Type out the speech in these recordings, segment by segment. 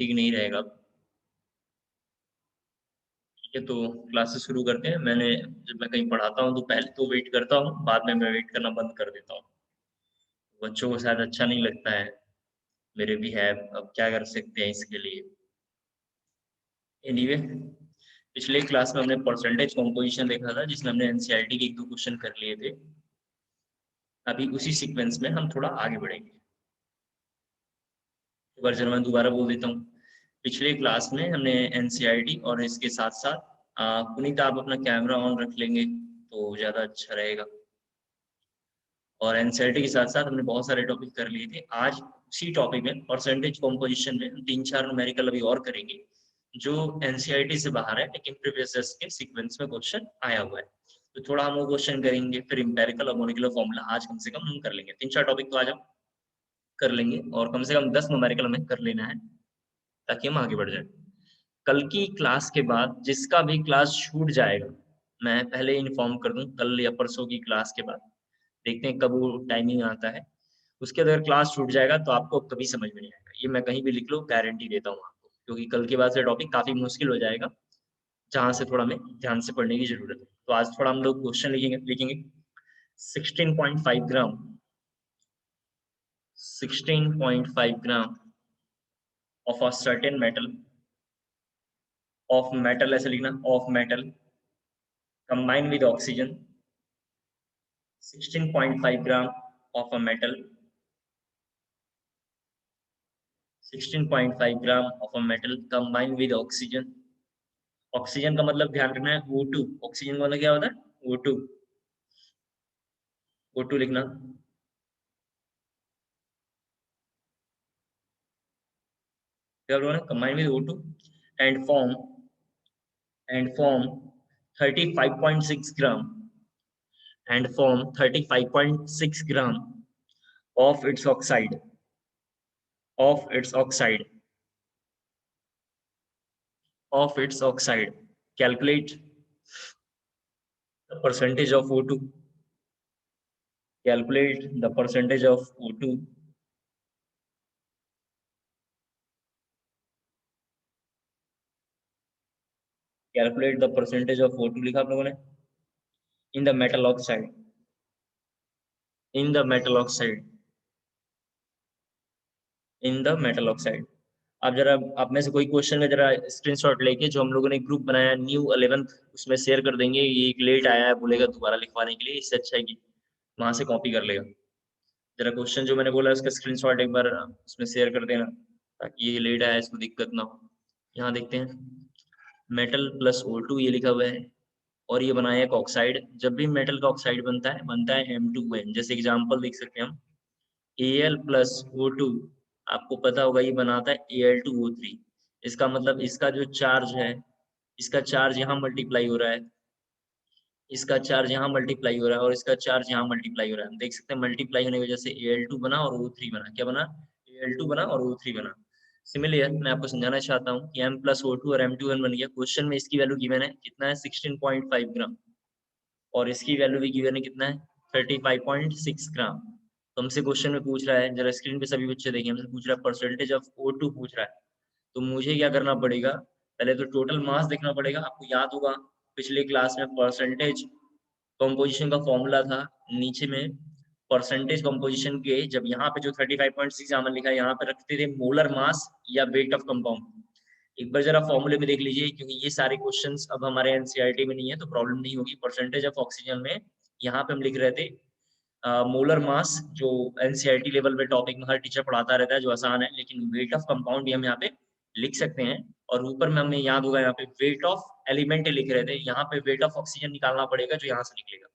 ठीक नहीं रहेगा। ठीक है, तो क्लासेस शुरू करते हैं। जब मैं कहीं पढ़ाता हूँ तो पहले तो वेट करता हूँ, बाद में मैं वेट करना बंद कर देता हूँ। बच्चों को शायद अच्छा नहीं लगता है, मेरे भी है, अब क्या कर सकते हैं इसके लिए। एनीवे, पिछले क्लास में हमने परसेंटेज कॉम्पोजिशन देखा था, जिसमें हमने एनसीईआरटी के 1-2 क्वेश्चन कर लिए थे। अभी उसी सीक्वेंस में हम थोड़ा आगे बढ़ेंगे। वर्जन मैं दोबारा बोल देता हूँ। पिछले क्लास में हमने एनसीईआरटी और इसके साथ साथ पुनीत आप अपना कैमरा ऑन रख लेंगे तो ज़्यादा अच्छा रहेगा। और एनसीईआरटी के साथ साथ हमने बहुत सारे टॉपिक कर लिए थे। आज उसी टॉपिक में परसेंटेज कॉम्पोजिशन में 3-4 न्यूमेरिकल अभी और करेंगे, जो एनसीईआरटी से बाहर है लेकिन प्रीवियस ईयर्स के सीक्वेंस में क्वेश्चन आया हुआ है। तो थोड़ा हम वो क्वेश्चन करेंगे, फिर एम्पिरिकल और मॉलिक्यूलर फॉर्मूला आज कम से कम हम कर लेंगे। 3-4 टॉपिक तो आज हम कर लेंगे और कम से कम 10 न्यूमेरिकल हमें कर लेना है ताकि हम आगे बढ़ जाए। कल की क्लास के बाद जिसका भी क्लास छूट जाएगा, मैं पहले इन्फॉर्म कर दूं, कल या परसों की क्लास के बाद देखते हैं कब वो टाइमिंग आता है। उसके अगर क्लास छूट जाएगा तो आपको कभी समझ में नहीं आएगा, ये मैं कहीं भी लिख लो, गारंटी देता हूँ आपको, क्योंकि कल के बाद से टॉपिक काफी मुश्किल हो जाएगा, जहाँ से थोड़ा हमें ध्यान से पढ़ने की जरूरत है। तो आज थोड़ा हम लोग क्वेश्चन लिखेंगे 16.5 ग्राम 16.5 ग्राम of a certain metal of metal, ऐसे लिखना, of metal combined with oxygen, 16.5 gram of a metal 16.5 gram of a metal combined with oxygen। Oxygen का मतलब ध्यान रखना है O2, ऑक्सीजन का मतलब क्या होता है O2, O2 लिखना। क्या बोलना, combined with O2 and form 35.6 gram and form 35.6 gram of its oxide of its oxide of its oxide। Calculate the percentage of O2, calculate the percentage of O2, calculate the percentage of O2 लिखा आप लोगों ने, in the metal oxide, in the metal oxide, in the metal oxide। आप जरा, आप में से कोई क्वेश्चन का जरा स्क्रीनशॉट लेके जो हम लोगों ने ग्रुप बनाया न्यू 11th, उसमें शेयर कर देंगे। ये एक लेट आया है, बोलेगा दोबारा लिखवाने के लिए, इससे अच्छा है कि वहां से कॉपी कर लेगा। जरा क्वेश्चन जो मैंने बोला उसका स्क्रीनशॉट एक बार उसमें शेयर कर देना, ताकि ये लेट आया इसको दिक्कत ना हो। यहाँ देखते हैं, मेटल प्लस O2 ये लिखा हुआ है, और ये बनाया एक ऑक्साइड। जब भी मेटल का ऑक्साइड बनता है M2N। जैसे एग्जांपल देख सकते हैं हम, Al प्लस O2, आपको पता होगा ये बनाता है Al2O3। इसका मतलब इसका जो चार्ज है, इसका चार्ज यहाँ मल्टीप्लाई हो रहा है, इसका चार्ज यहाँ मल्टीप्लाई हो रहा है, और इसका चार्ज यहाँ मल्टीप्लाई हो रहा है। हम देख सकते हैं मल्टीप्लाई होने की वजह से Al2 बना और O3 बना। क्या बना, Al2 बना और O3 बना। सिमिलर मैं आपको समझाना चाहता हूँ कि M प्लस O2 और M2N बन गया। क्वेश्चन में इसकी वैल्यू गिवन है, कितना है 16.5 ग्राम, और इसकी वैल्यू भी गिवन है, कितना है 35.6 ग्राम। तो हमसे क्वेश्चन में पूछ रहा है, जरा स्क्रीन पे सभी बच्चे देखिए, हमसे पूछ रहा है परसेंटेज ऑफ O2 पूछ रहा है। तो मुझे क्या करना पड़ेगा, पहले तो टोटल मास देखना पड़ेगा। आपको याद होगा पिछले क्लास में परसेंटेज कंपोजिशन का फॉर्मूला था, नीचे में परसेंटेज कंपोजिशन के, जब यहाँ पे जो 35.6 हमने लिखा है, यहाँ पे रखते थे मोलर मास या वेट ऑफ कंपाउंड। एक बार जरा फॉर्मूले में देख लीजिए, क्योंकि ये सारे क्वेश्चंस अब हमारे एनसीईआरटी में नहीं है तो प्रॉब्लम नहीं होगी। परसेंटेज ऑफ ऑक्सीजन में यहाँ पे हम लिख रहे थे मोलर मास, जो एनसीईआरटी लेवल पे टॉपिक में हर टीचर पढ़ाता रहता है, जो आसान है, लेकिन वेट ऑफ कंपाउंड भी हम यहाँ पे लिख सकते हैं। और ऊपर में हमें याद होगा यहाँ पे वेट ऑफ एलिमेंट लिख रहे थे, यहाँ पे वेट ऑफ ऑक्सीजन निकालना पड़ेगा जो यहाँ से निकलेगा।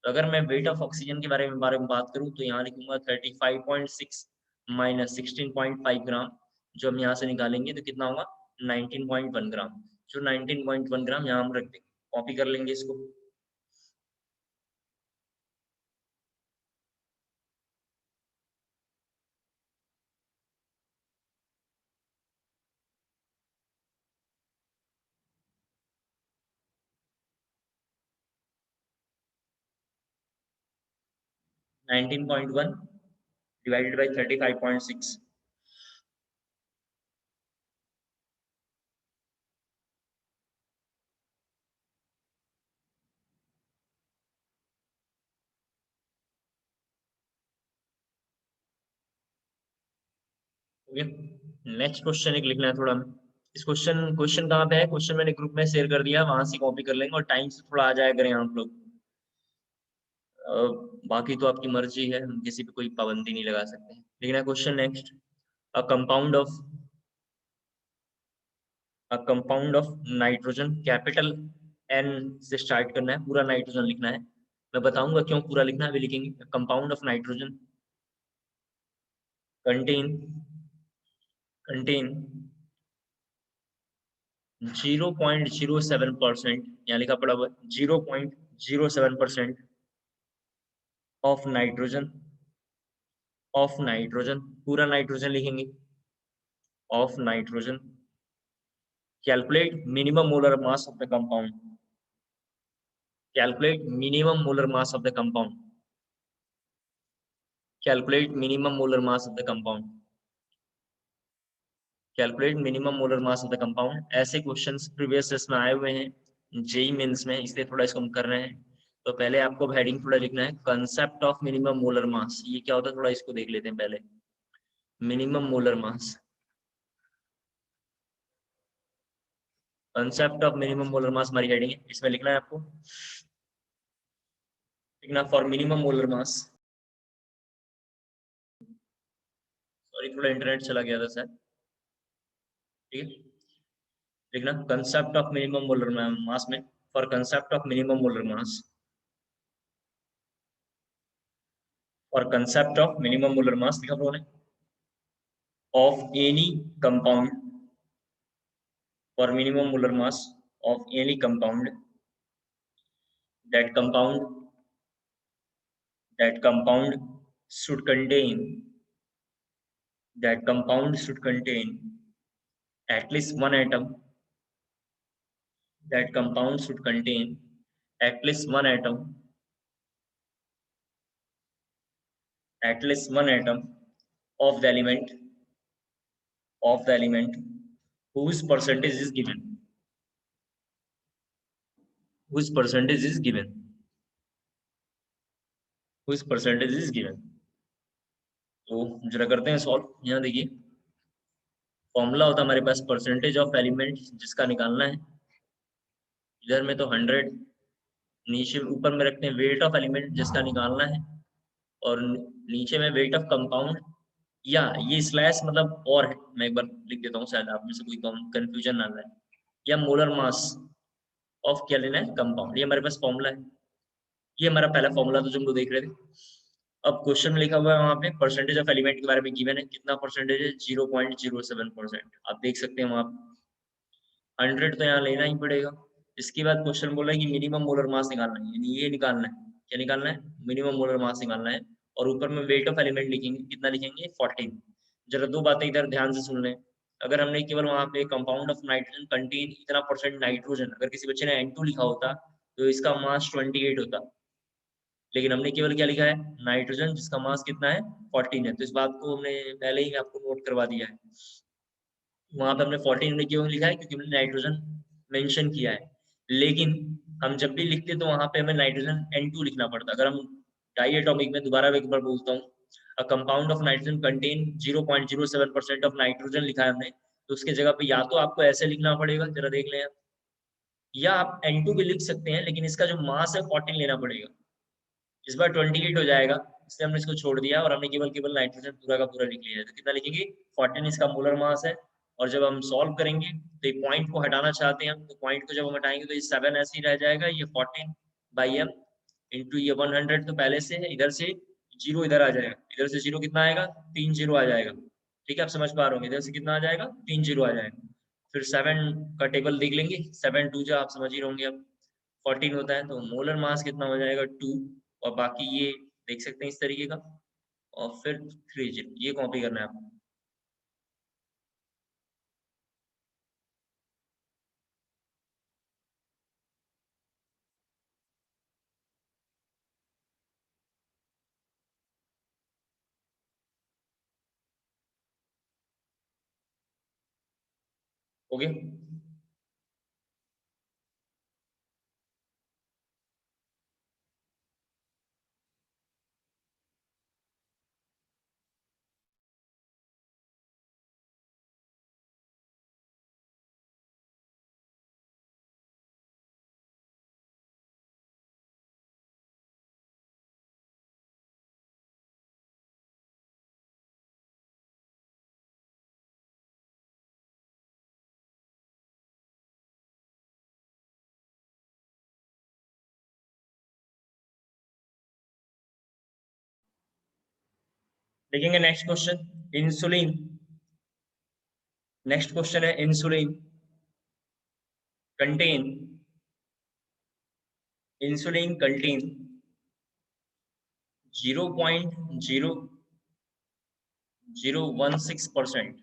तो अगर मैं वेट ऑफ ऑक्सीजन के बारे में बात करूँ तो यहाँ लिखूंगा 35.6 माइनस 16.5 ग्राम, जो हम यहाँ से निकालेंगे तो कितना होगा 19.1 ग्राम। जो 19.1 ग्राम यहाँ हम रख देंगे, कॉपी कर लेंगे इसको। 19.1 divided by 35.6, okay, next question एक लिखना है थोड़ा हमें। इस क्वेश्चन क्वेश्चन कहाँ पे है? क्वेश्चन मैंने ग्रुप में शेयर कर दिया, वहां से कॉपी कर लेंगे और टाइम से थोड़ा आ जाया करें आप लोग। बाकी तो आपकी मर्जी है, हम किसी पे कोई पाबंदी नहीं लगा सकते। लिखना है question next. A compound of a compound of nitrogen, capital N से स्टार्ट करना है, पूरा नाइट्रोजन लिखना है। मैं बताऊंगा क्यों पूरा लिखना है, अभी लिखेंगे। Compound of nitrogen contain contain 0.07%, यहाँ लिखा पड़ा हुआ है 0.07% ऑफ नाइट्रोजन, पूरा नाइट्रोजन लिखेंगे। Of nitrogen, calculate minimum molar mass of the compound, calculate minimum molar mass of the compound, calculate minimum molar mass of the compound, calculate minimum molar mass of the compound. ऐसे questions previous में आए हुए हैं JEE mains में, इसलिए थोड़ा इसको हम कर रहे हैं। तो पहले आपको हेडिंग थोड़ा लिखना है, कंसेप्ट ऑफ मिनिमम मोलर मास। ये क्या होता है थोड़ा इसको देख लेते हैं पहले। Minimum molar mass, concept of minimum molar mass हमारी हेडिंग है, इसमें लिखना है आपको। लिखना for minimum molar mass, sorry थोड़ा इंटरनेट चला गया था सर, ठीक है। लिखना concept of minimum molar mass में, for concept of minimum molar mass, for concept of minimum molar mass लिखा उन्होंने, of any compound, for minimum molar mass of any compound, that compound that compound should contain that compound should contain at least one atom, that compound should contain at least one atom, at least one atom of the element, of the element whose percentage is given, whose percentage is given, whose percentage is given। तो जरा करते हैं solve. यहाँ देखिए formula होता है हमारे पास, percentage of element जिसका निकालना है। इधर में तो 100, नीचे ऊपर में रखते हैं वेट ऑफ एलिमेंट जिसका निकालना है, और नीचे में वेट ऑफ कंपाउंड, या ये स्लैश मतलब और है, मैं एक बार लिख देता हूँ शायद आप में से कोई कंफ्यूजन ना रहे, या मोलर मास ऑफ क्या लेना है, कंपाउंड। ये हमारे पास फॉर्मूला है, ये हमारा पहला फॉर्मूला था जो हम लोग देख रहे थे। अब क्वेश्चन में लिखा हुआ है वहां पे परसेंटेज ऑफ एलिमेंट के बारे में गिवन है, कितना परसेंटेज है, 0.07%। आप देख सकते हैं वहां 100 तो यहाँ लेना ही पड़ेगा। इसके बाद क्वेश्चन बोला है कि मिनिमम मोलर मास निकालना है, यानी ये निकालना है, क्या निकालना है, मिनिमम मोलर मास निकालना है। और ऊपर में वेट ऑफ एलिमेंट लिखेंगे, कितना लिखेंगे, 14। जरा दो बातें इधर ध्यान से सुन लें। अगर हमने केवल वहां पे कंपाउंड ऑफ नाइट्रोजन कंटेन इतना परसेंट नाइट्रोजन, अगर किसी बच्चे ने N2 लिखा होता तो इसका मास 28 होता, लेकिन हमने केवल क्या लिखा है, नाइट्रोजन जिसका मास कितना है, 14 है। तो इस बात को हमने पहले ही आपको नोट करवा दिया है। वहां पे हमने 14 हमने क्यों लिखा है, क्योंकि हमने नाइट्रोजन मेंशन किया है। लेकिन हम जब भी लिखते तो वहां पे हमें नाइट्रोजन N2 लिखना पड़ता। अगर हम डाई एटॉमिक में, दोबारा एक बार बोलता हूँ, अ compound of nitrogen contain 0.07% of nitrogen लिखा है हमने, तो उसके जगह पे या तो आपको ऐसे लिखना पड़ेगा, जरा देख लें आप, या आप N2 भी लिख सकते हैं, लेकिन इसका जो मास है 14 लेना पड़ेगा। इस बार 28 हो जाएगा, इसलिए हमने इसको छोड़ दिया और हमने केवल केवल नाइट्रोजन पूरा का पूरा लिख लिया है। तो कितना लिखेंगे, 14 इसका मोलर मास है। और जब हम सॉल्व करेंगे तो ये पॉइंट को हटाना चाहते हैं हम, तो पॉइंट को जब हम हटाएंगे तो ये 7 ऐसे ही रह जाएगा, ये 14/m इंटू ये 100 तो पहले से है, इधर से जीरो इधर आ जाएगा, इधर से जीरो कितना आएगा, 3 जीरो आ जाएगा। ठीक है, आप समझ पा रहे होंगे, इधर से कितना आ जाएगा, 3 जीरो आ जाएगा। फिर 7 का टेबल देख लेंगे, 7 2 जो आप समझ ही होंगे अब 14 होता है, तो मोलर मास कितना हो जाएगा, 2। और बाकी ये देख सकते हैं इस तरीके का, और फिर 3 जीरो, ये कॉपी करना है आपको। हो गया। देखेंगे next question, insulin. Next question है insulin content, insulin content 0.0016%,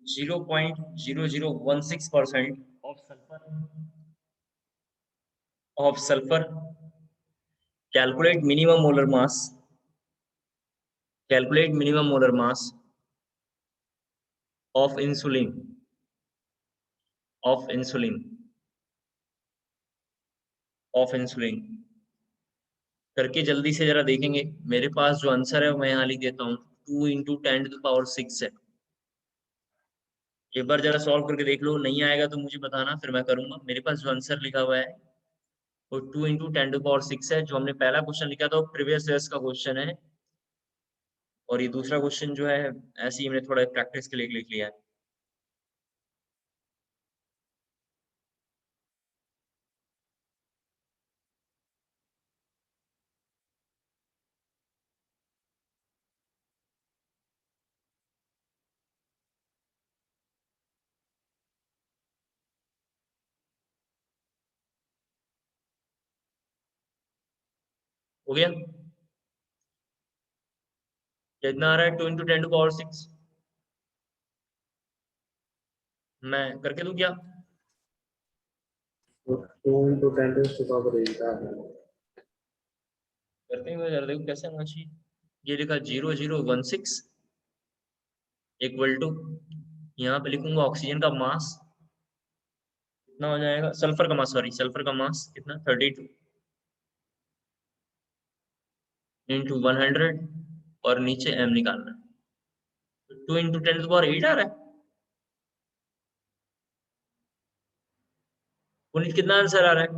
0.0016% of sulfur. Calculate minimum molar mass. Calculate minimum molar mass of insulin. Of insulin. Of insulin. करके जल्दी से जरा देखेंगे। मेरे पास जो आंसर है वो मैं यहाँ लिख देता हूँ, 2 × 10⁶ है। एक बार जरा सॉल्व करके देख लो, नहीं आएगा तो मुझे बताना, फिर मैं करूंगा। मेरे पास जो आंसर लिखा हुआ है वो 2 × 10⁶ है। जो हमने पहला क्वेश्चन लिखा था वो प्रीवियस ईयर्स का क्वेश्चन है, और ये दूसरा क्वेश्चन जो है ऐसे ही हमने थोड़ा प्रैक्टिस के लिए लिख लिया है। हो गया? कितना आ रहा है 2 × 10⁶? मैं करके दूं क्या? 2 × 10⁸ करते हुए जरा देखो कैसे आना चाहिए। ये लिखा 0016 इक्वल टू, यहाँ पे लिखूंगा ऑक्सीजन का मास कितना हो जाएगा, सल्फर का मास, सॉरी सल्फर का मास कितना, 32 × 100, और नीचे m निकालना। 2 × 10⁸ आ रहा है। पुनीत कितना आंसर आ रहा है?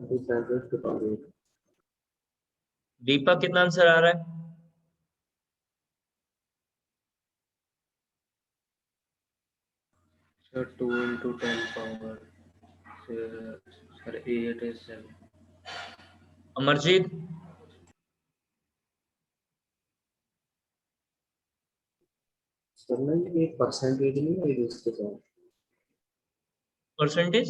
10⁻⁸ दीपक कितना आंसर आ रहा है? Sir 2 × 10⁻8 is 7। अमरजीत सर नहीं, एक परसेंटेज नहीं है इसके साथ, परसेंटेज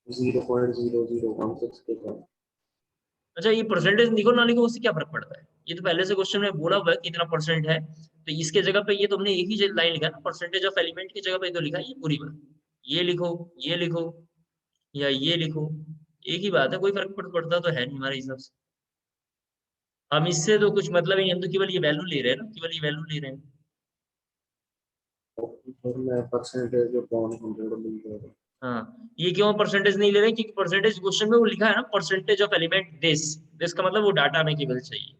0.0016 के साथ। अच्छा, ये परसेंटेज लिखो ना लिखो उससे क्या फर्क पड़ता है? ये तो पहले से क्वेश्चन में बोला हुआ है कितना परसेंट है, तो इसके जगह पे ये तो हमने एक ही लाइन लिखा ना, परसेंटेज ऑफ एलिमेंट की जगह पे तो लिखा है ये पूरी बात। ये लिखो, ये लिखो, या ये लिखो, एक ही बात है, कोई फर्क पड़ता तो है नहीं हमारे हिसाब से। हम इससे तो कुछ मतलब ही नहीं, हम तो केवल ये वैल्यू ले रहे हैं ना, केवल ये वैल्यू ले रहे हैं। सर मैं परसेंटेज जो 100 मिल जाएगा। हाँ, ये क्यों परसेंटेज नहीं ले रहे हैं? क्योंकि परसेंटेज क्वेश्चन में वो लिखा है ना, percentage of element this, this का मतलब वो डाटा में केवल चाहिए।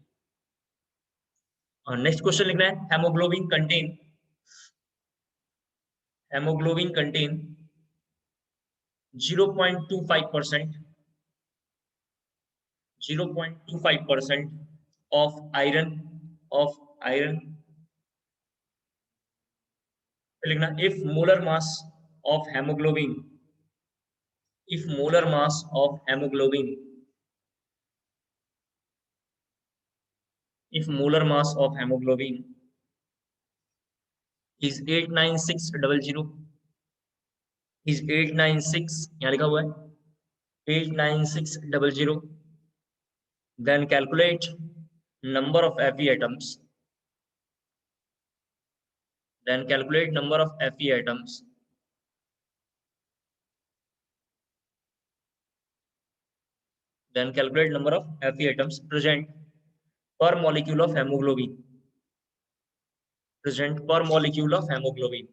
और नेक्स्ट क्वेश्चन लिखना है, haemoglobin contain, haemoglobin contain 0.25%, 0.25% of iron, of iron। लिखना if molar mass of hemoglobin, if molar mass of hemoglobin, if molar mass of hemoglobin is 89600, is 896, यहाँ लिखा हुआ है 89600, then calculate number of Fe atoms, then calculate number of Fe atoms, then calculate number of Fe atoms present per molecule of hemoglobin, present per molecule of hemoglobin,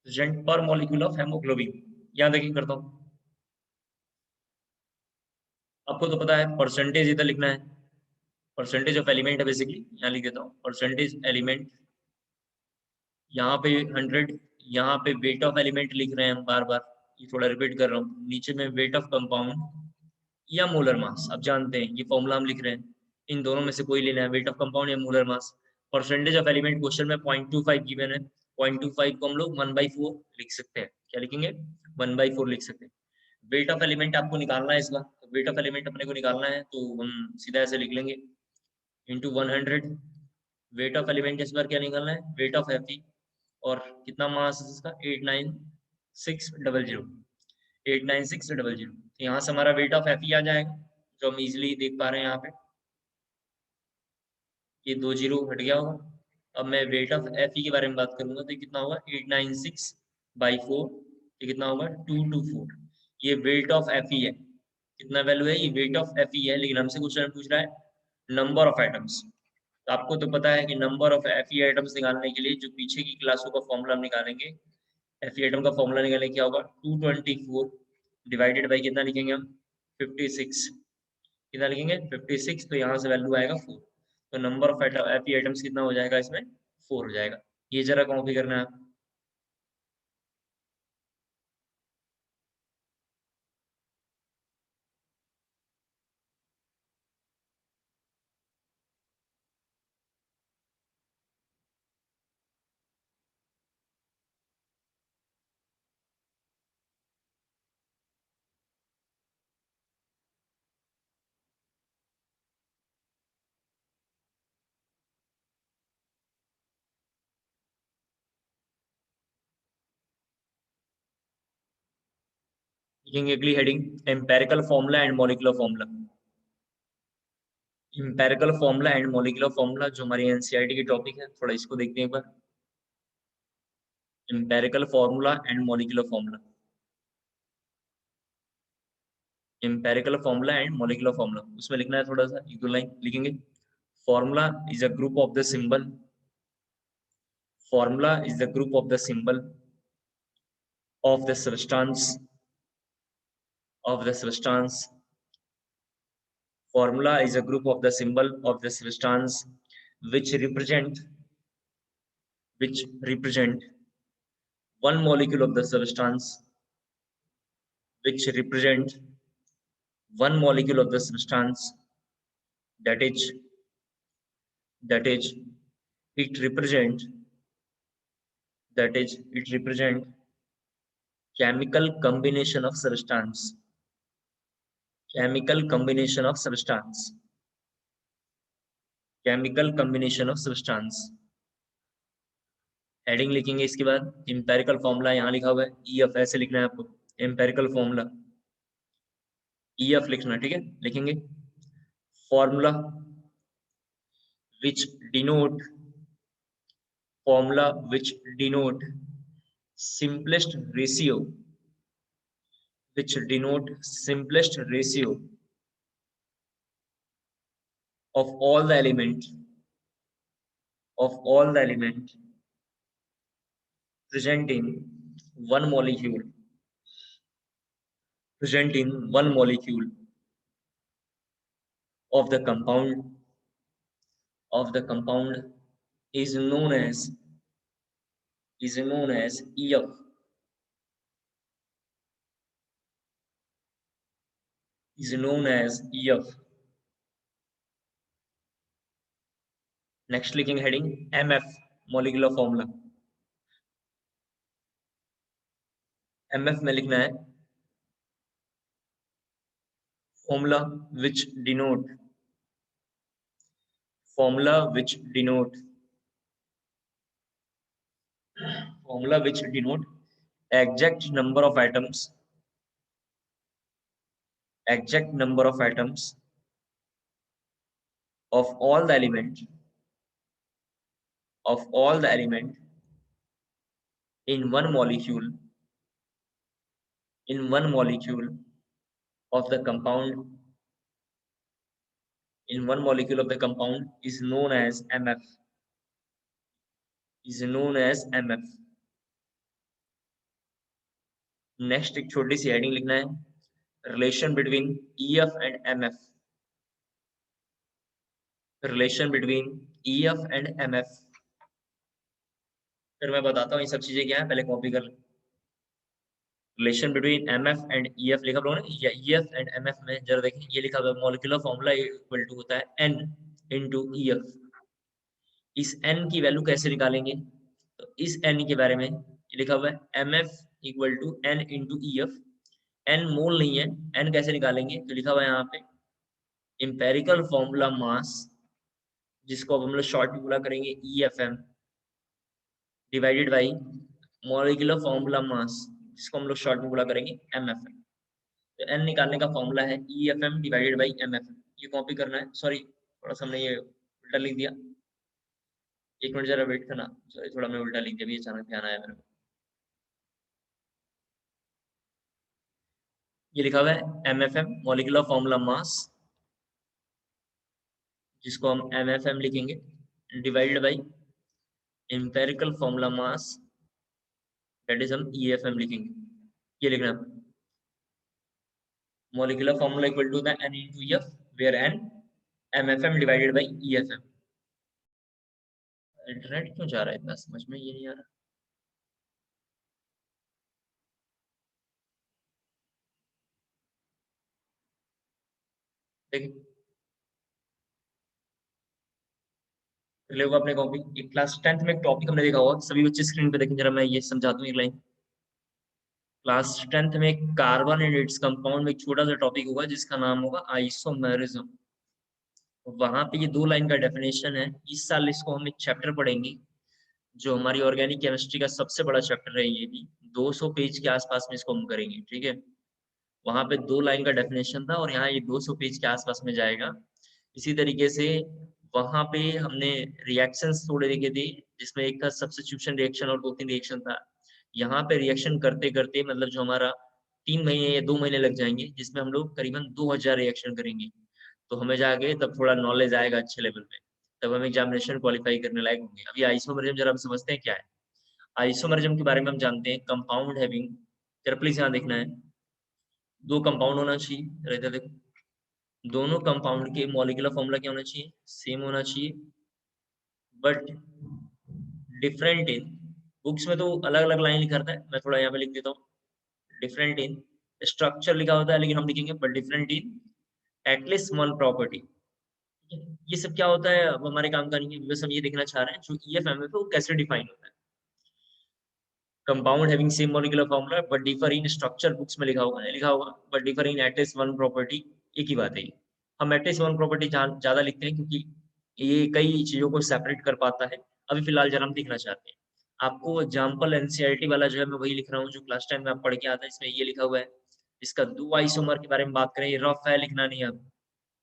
present per molecule of hemoglobin। यहाँ देखिए करता हूँ, आपको तो पता है percentage इधर लिखना है, परसेंटेज ऑफ एलिमेंट है बेसिकली, यहाँ लिख देता हूँ परसेंटेज एलिमेंट, यहाँ पे 100, यहाँ पे वेट ऑफ एलिमेंट लिख रहे हैं हम बार बार, ये थोड़ा रिपीट कर रहा हूँ, नीचे में वेट ऑफ कंपाउंड या मोलर मास, आप जानते हैं ये फॉर्मूला हम लिख रहे हैं, इन दोनों में से कोई लेना है, वेट ऑफ कंपाउंड या molar mass. Percentage of element question में 0.25 गिवन है, 0.25 को हम लोग 1/4 लिख सकते हैं। क्या लिखेंगे? 1/4 लिख सकते हैं। वेट ऑफ एलिमेंट आपको निकालना है इसका, तो वेट ऑफ एलिमेंट अपने को निकालना है तो हम सीधा ऐसे लिख लेंगे इंटू 100। वेट ऑफ एलिमेंट इस बार क्या निकालना है, वेट ऑफ Fe, और कितना मास है इसका 89600, 89600। तो यहाँ से हमारा वेट ऑफ Fe आ जाएगा, जो हम इजिली देख पा रहे हैं यहाँ पे, ये 2 जीरो हट गया होगा। अब मैं वेट ऑफ Fe के बारे में बात करूंगा तो कितना होगा 896/4, ये कितना होगा 224। ये वेट ऑफ Fe है, कितना वैल्यू है, ये वेट ऑफ Fe है, लेकिन हमसे क्वेश्चन पूछ रहा है नंबर ऑफ एटम्स। तो आपको तो पता है कि नंबर ऑफ Fe एटम्स निकालने के लिए जो पीछे की क्लासों का फॉर्मूला हम निकालेंगे, Fe एटम का फॉर्मूला निकालने क्या होगा 224 डिवाइडेड बाई कितना लिखेंगे हम 56, कितना लिखेंगे 56, तो यहाँ से वैल्यू आएगा 4। तो नंबर ऑफ Fe एटम्स कितना हो जाएगा इसमें 4 हो जाएगा। ये जरा कॉपी करना है। लिखेंगे अगली heading empirical formula and molecular formula. Empirical formula and molecular formula जो हमारी एनसीईआरटी की टॉपिक है, थोड़ा इसको देखते हैं एक बार। Empirical formula and molecular formula, empirical formula and molecular formula, उसमें लिखना है थोड़ा सा, एक दो लाइन लिखेंगे। Formula is a group of the symbol, formula is the group of the symbol of the substance, of the substance. Formula is a group of the symbol of the substance which represent one molecule of the substance, which represent one molecule of the substance, that is that is it represent it represent chemical combination of substance, chemical combination of substance, chemical combination of substance। Heading लिखेंगे इसके बाद empirical formula, यहाँ लिखा हुआ है EF, ऐसे लिखना है आपको एम्पेरिकल फॉर्मूला EF लिखना, ठीक है। लिखेंगे formula which denote, formula which denote simplest ratio, which denote simplest ratio of all the element, of all the element present in one molecule, present in one molecule of the compound, of the compound is known as EF, is known as EF। Next लिखेंगे heading MF, molecular formula. MF में लिखना है formula which denote, formula which denote, formula which denote exact number of atoms, exact number of atoms of all the element, of all the element in one molecule, in one molecule of the compound, in one molecule of the compound is known as MF, is known as MF। Next एक छोटी सी heading लिखना है relation between EF and MF, relation between EF and MF। फिर मैं बताता हूँ ये सब चीजें क्या है, पहले कॉपी कर ले। Relation between MF and EF लिखा हुआ है, या EF एंड MF में जरा देखें, ये लिखा हुआ है मॉलिक्यूलर फॉर्मूला इक्वल टू होता है N इंटू EF। इस N की वैल्यू कैसे निकालेंगे, तो इस N के बारे में ये लिखा हुआ है MF equal to N into EF। n mole नहीं है, n कैसे निकालेंगे? तो लिखा हुआ है यहाँ पे एम्पेरिकल फॉर्मूला मास, जिसको अब हम लोग शॉर्ट में बोला करेंगे EFM, divided by molecular formula mass, जिसको हम लोग शॉर्ट में बोला करेंगे MFM। तो n निकालने का फॉर्मूला है EFM डिवाइडेड बाई MFM। ये कॉपी करना है, सॉरी थोड़ा सा हमने ये उल्टा लिख दिया, एक मिनट जरा वेट करना, सॉरी थोड़ा मैं उल्टा लिख दिया, अभी अचानक ध्यान आया मेरे को। ये लिखा हुआ है MFM मॉलिक्यूलर फॉर्मूला मास, जिसको हम MFM लिखेंगे, divided by empirical formula mass, that is हम EFM लिखेंगे। ये लिखना है molecular formula equal to the n into F, where n MFM divided by EFM। Internet क्यों जा रहा है इतना, समझ में ये नहीं आ रहा। देखिए लोग अपने कॉपी, एक क्लास 10th में एक टॉपिक हमने देखा होगा, सभी बच्चे स्क्रीन पे देखें, जरा मैं ये समझा दूं एक लाइन। क्लास 10th में कार्बन एंड इट्स कंपाउंड में एक छोटा सा टॉपिक होगा जिसका नाम होगा आइसोमेरिज्म। वहां पे ये 2 लाइन का डेफिनेशन है। इस साल इसको हम एक चैप्टर पढ़ेंगे, जो हमारी ऑर्गेनिक केमिस्ट्री का सबसे बड़ा चैप्टर है। ये भी 200 पेज के आसपास में इसको हम करेंगे, ठीक है। वहां पे 2 लाइन का डेफिनेशन था और यहाँ ये 200 पेज के आसपास में जाएगा। इसी तरीके से वहां पे हमने रिएक्शंस थोड़े देखे थे, जिसमें एक था सब्स्टिट्यूशन रिएक्शन और 2-3 रिएक्शन था। यहाँ पे रिएक्शन करते करते मतलब जो हमारा 3 महीने या 2 महीने लग जाएंगे, जिसमें हम लोग करीबन 2000 रिएक्शन करेंगे। तो हमें जाके तब थोड़ा नॉलेज आएगा अच्छे लेवल पे, तब हम एग्जामिनेशन क्वालिफाई करने लायक होंगे। अभी आइसोमरिज्म जरा हम समझते हैं क्या है। आइसोमरिज्म के बारे में हम जानते हैं, कंपाउंड हैविंग, जरा प्लीज यहाँ देखना है, 2 कंपाउंड होना चाहिए, रहता देखो, दोनों कंपाउंड के मॉलिक्यूलर फॉर्मूला क्या होना चाहिए? सेम होना चाहिए, बट डिफरेंट इन, बुक्स में तो अलग अलग लाइन लिखा रहता है, मैं थोड़ा यहाँ पे लिख देता हूँ, डिफरेंट इन स्ट्रक्चर लिखा होता है, लेकिन हम लिखेंगे but different in at least one property. ये सब क्या होता है अब हमारे काम का नहीं है, बस हम ये देखना चाह रहे हैं जो EFM है वो कैसे डिफाइन होता है। Compound having same molecular formula but differ in structure, books में लिखा होगा but differ in at least one property. एक ही बात है, हम एटलीस्ट वन प्रॉपर्टी ज्यादा लिखते हैं क्योंकि ये कई चीजों को सेपरेट कर पाता है। अभी फिलहाल जरा हम देखना चाहते हैं, आपको एग्जाम्पल NCERT वाला जो है मैं वही लिख रहा हूँ जो क्लास 10 में आप पढ़ के आता है। इसमें ये लिखा हुआ है, इसका 2 आइसोमर के बारे में बात करें, ये रफ है, लिखना नहीं है आप।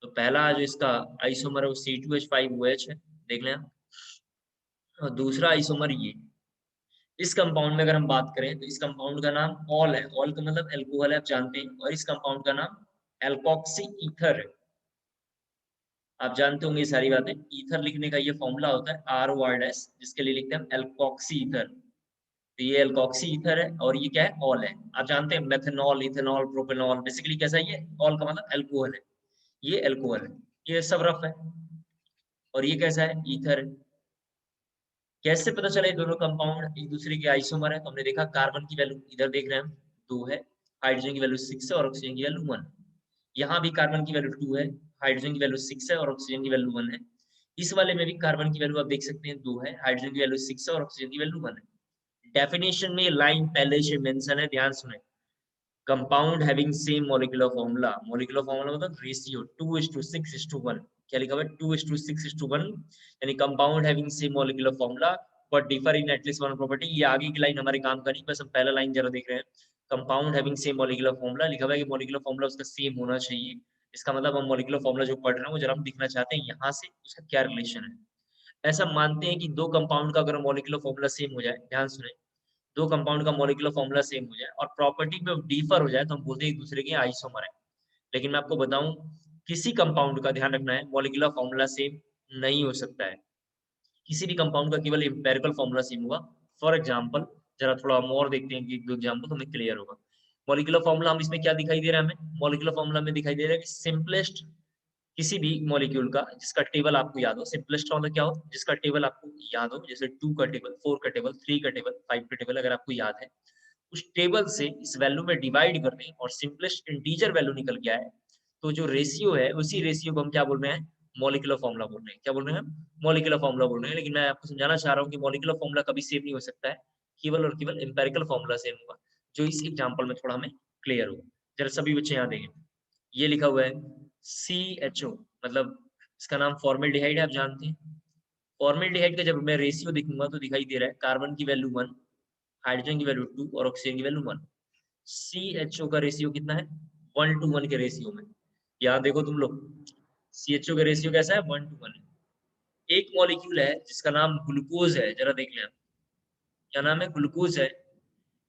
तो पहला जो इसका आइसोमर है वो C2H5OH है, देख लें आप। और दूसरा आइसोमर ये, इस कंपाउंड में अगर हम बात करें तो इस कंपाउंड का नाम ऑल है, ऑल का मतलब एल्कोहल है, आप जानते हैं, और इस कंपाउंड का नाम एल्कोक्सी ईथर है। आप जानते होंगे ये सारी बातें। ईथर लिखने का ये फॉर्मूला होता है RORS, जिसके लिए लिखते हैं एल्कोक्सी ईथर। तो ये एल्कोक्सी ईथर है और ये क्या है? ऑल है। आप जानते हैं मेथनॉल, इथेनॉल, प्रोपेनॉल, बेसिकली कैसा है ये? ऑल का मतलब एल्कोहल है, ये एल्कोहल है, ये सब रफ है। और ये कैसा है? ईथर है। कैसे पता चला ये दोनों कंपाउंड एक दूसरे के आइसोमर है? तो हमने देखा कार्बन की वैल्यू इधर देख रहे हैं हम 2 है, हाइड्रोजन की वैल्यू 6 है और ऑक्सीजन की वैल्यू 1। यहाँ भी कार्बन की वैल्यू 2 है, हाइड्रोजन की वैल्यू 6 है और ऑक्सीजन की वैल्यू 1 है। इस वाले में भी कार्बन की वैल्यू आप देख सकते हैं 2 है, हाइड्रोजन की वैल्यू 6 है और ऑक्सीजन की वैल्यू 1 है। डेफिनेशन में लाइन पहले से मेंशन है, ध्यान सुने, compound having same molecular formula, molecular formula मतलब रेशियो 2:6:1। क्या लिखा हुआ है? 2:6:1, यानी compound having same molecular formula but differ in at least one property. ये आगे की लाइन हमारे काम का नहीं, बस हम पहला लाइन जरा देख रहे हैं। Compound having same molecular formula, लिखा हुआ है कि मॉलिक्यूलर फॉर्मूला उसका सेम होना चाहिए। इसका मतलब हम मॉलिक्यूलर फॉर्मूला जो पढ़ रहे हैं वो जरा हम दिखना चाहते हैं यहाँ से उसका क्या रिलेशन है। ऐसा मानते हैं कि 2 कंपाउंड का अगर मॉलिक्यूलर फॉर्मूला सेम हो जाए, ध्यान सुने, 2 कंपाउंड का मॉलिक्यूलर फॉर्मूला सेम हो जाए और प्रॉपर्टी पे डिफर हो जाए तो हम बोलते हैं एक दूसरे के आइसोमर है। लेकिन मैं आपको बताऊं, किसी कंपाउंड का ध्यान रखना है मॉलिक्यूलर फॉर्मूला सेम नहीं हो सकता है। किसी भी कंपाउंड का केवल एम्पिरिकल फॉर्मूला सेम होगा। फॉर एग्जांपल जरा थोड़ा हम और देखते हैं कि एक दो एग्जांपल तो हमें क्लियर होगा। मॉलिक्यूलर फॉर्मूला हम इसमें क्या दिखाई दे रहा है? हमें मॉलिक्यूलर फॉर्मूला में दिखाई दे रहा है कि सिंपलेस्ट किसी भी मॉलिक्यूल का जिसका टेबल आपको याद हो, सिंपलेस्ट का मतलब क्या हो? जिसका टेबल आपको याद हो, जैसे 2 का टेबल, 4 का टेबल, 3 का टेबल, 5 का टेबल अगर आपको याद है, उस टेबल से इस वैल्यू में डिवाइड कर दें और सिंपलेस्ट इंटीजर वैल्यू निकल के आए, तो जो रेशियो है उसी रेशियो को हम क्या बोल रहे हैं? मॉलिक्यूलर फॉर्मूला बोल रहे हैं। क्या बोल रहे हैं? मॉलिक्यूलर फॉर्मूला बोल रहे हैं। लेकिन मैं आपको समझाना चाह रहा हूँ कि मॉलिक्यूलर फॉर्मूला कभी सेम नहीं हो सकता है, केवल और केवल एम्पिरिकल फॉर्मूला सेम होगा, जो इस एग्जांपल में थोड़ा हमें क्लियर होगा। जरा सभी बच्चे यहाँ देखें, ये लिखा हुआ है CHO, मतलब इसका नाम फॉर्मल्डिहाइड है, आप जानते हैं। फॉर्मल्डिहाइड का जब मैं रेशियो देखूंगा तो दिखाई दे रहा है कार्बन की वैल्यू 1, हाइड्रोजन की वैल्यू 2 और ऑक्सीजन की वैल्यू 1। CHO का रेशियो कितना है? 1:1 के रेशियो में। यहाँ देखो तुम लोग, CHO का रेशियो कैसा है? 1:1 है। एक मॉलिक्यूल है जिसका नाम ग्लूकोज है, जरा देख लें, क्या नाम है? ग्लूकोज है।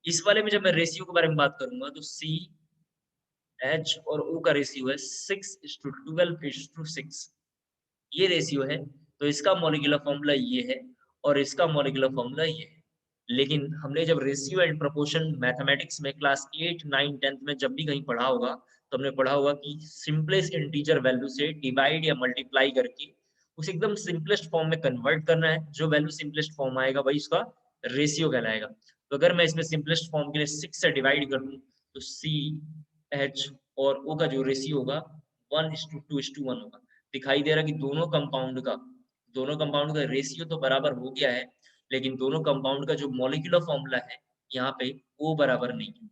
इस वाले में जब मैं रेशियो के बारे में बात करूंगा तो CH और O का रेशियो है 6:12:6, ये रेशियो है। तो इसका मॉलिक्यूलर फॉर्मूला ये है और इसका मॉलिक्यूलर फॉर्मूला ये है। लेकिन हमने जब रेशियो एंड प्रोपोर्शन मैथमेटिक्स में क्लास 8, 9, 10 में जब भी कहीं पढ़ा होगा तो हमने पढ़ा होगा कि सिंपलेस्ट इंटीजर वैल्यू से डिवाइड या मल्टीप्लाई करके उसे एकदम सिंपलेस्ट फॉर्म में कन्वर्ट करना है। जो वैल्यू सिंपलेस्ट फॉर्म आएगा वही उसका रेशियो कहलाएगा। तो अगर मैं इसमें सिंपलेस्ट फॉर्म के लिए 6 से डिवाइड कर दूं तो CH और O का जो रेशियो होगा 1:2:1 होगा। दिखाई दे रहा है कि दोनों कंपाउंड का रेशियो तो बराबर हो गया है, लेकिन दोनों कंपाउंड का जो मॉलिक्यूलर फॉर्मूला है यहाँ पे वो बराबर नहीं है।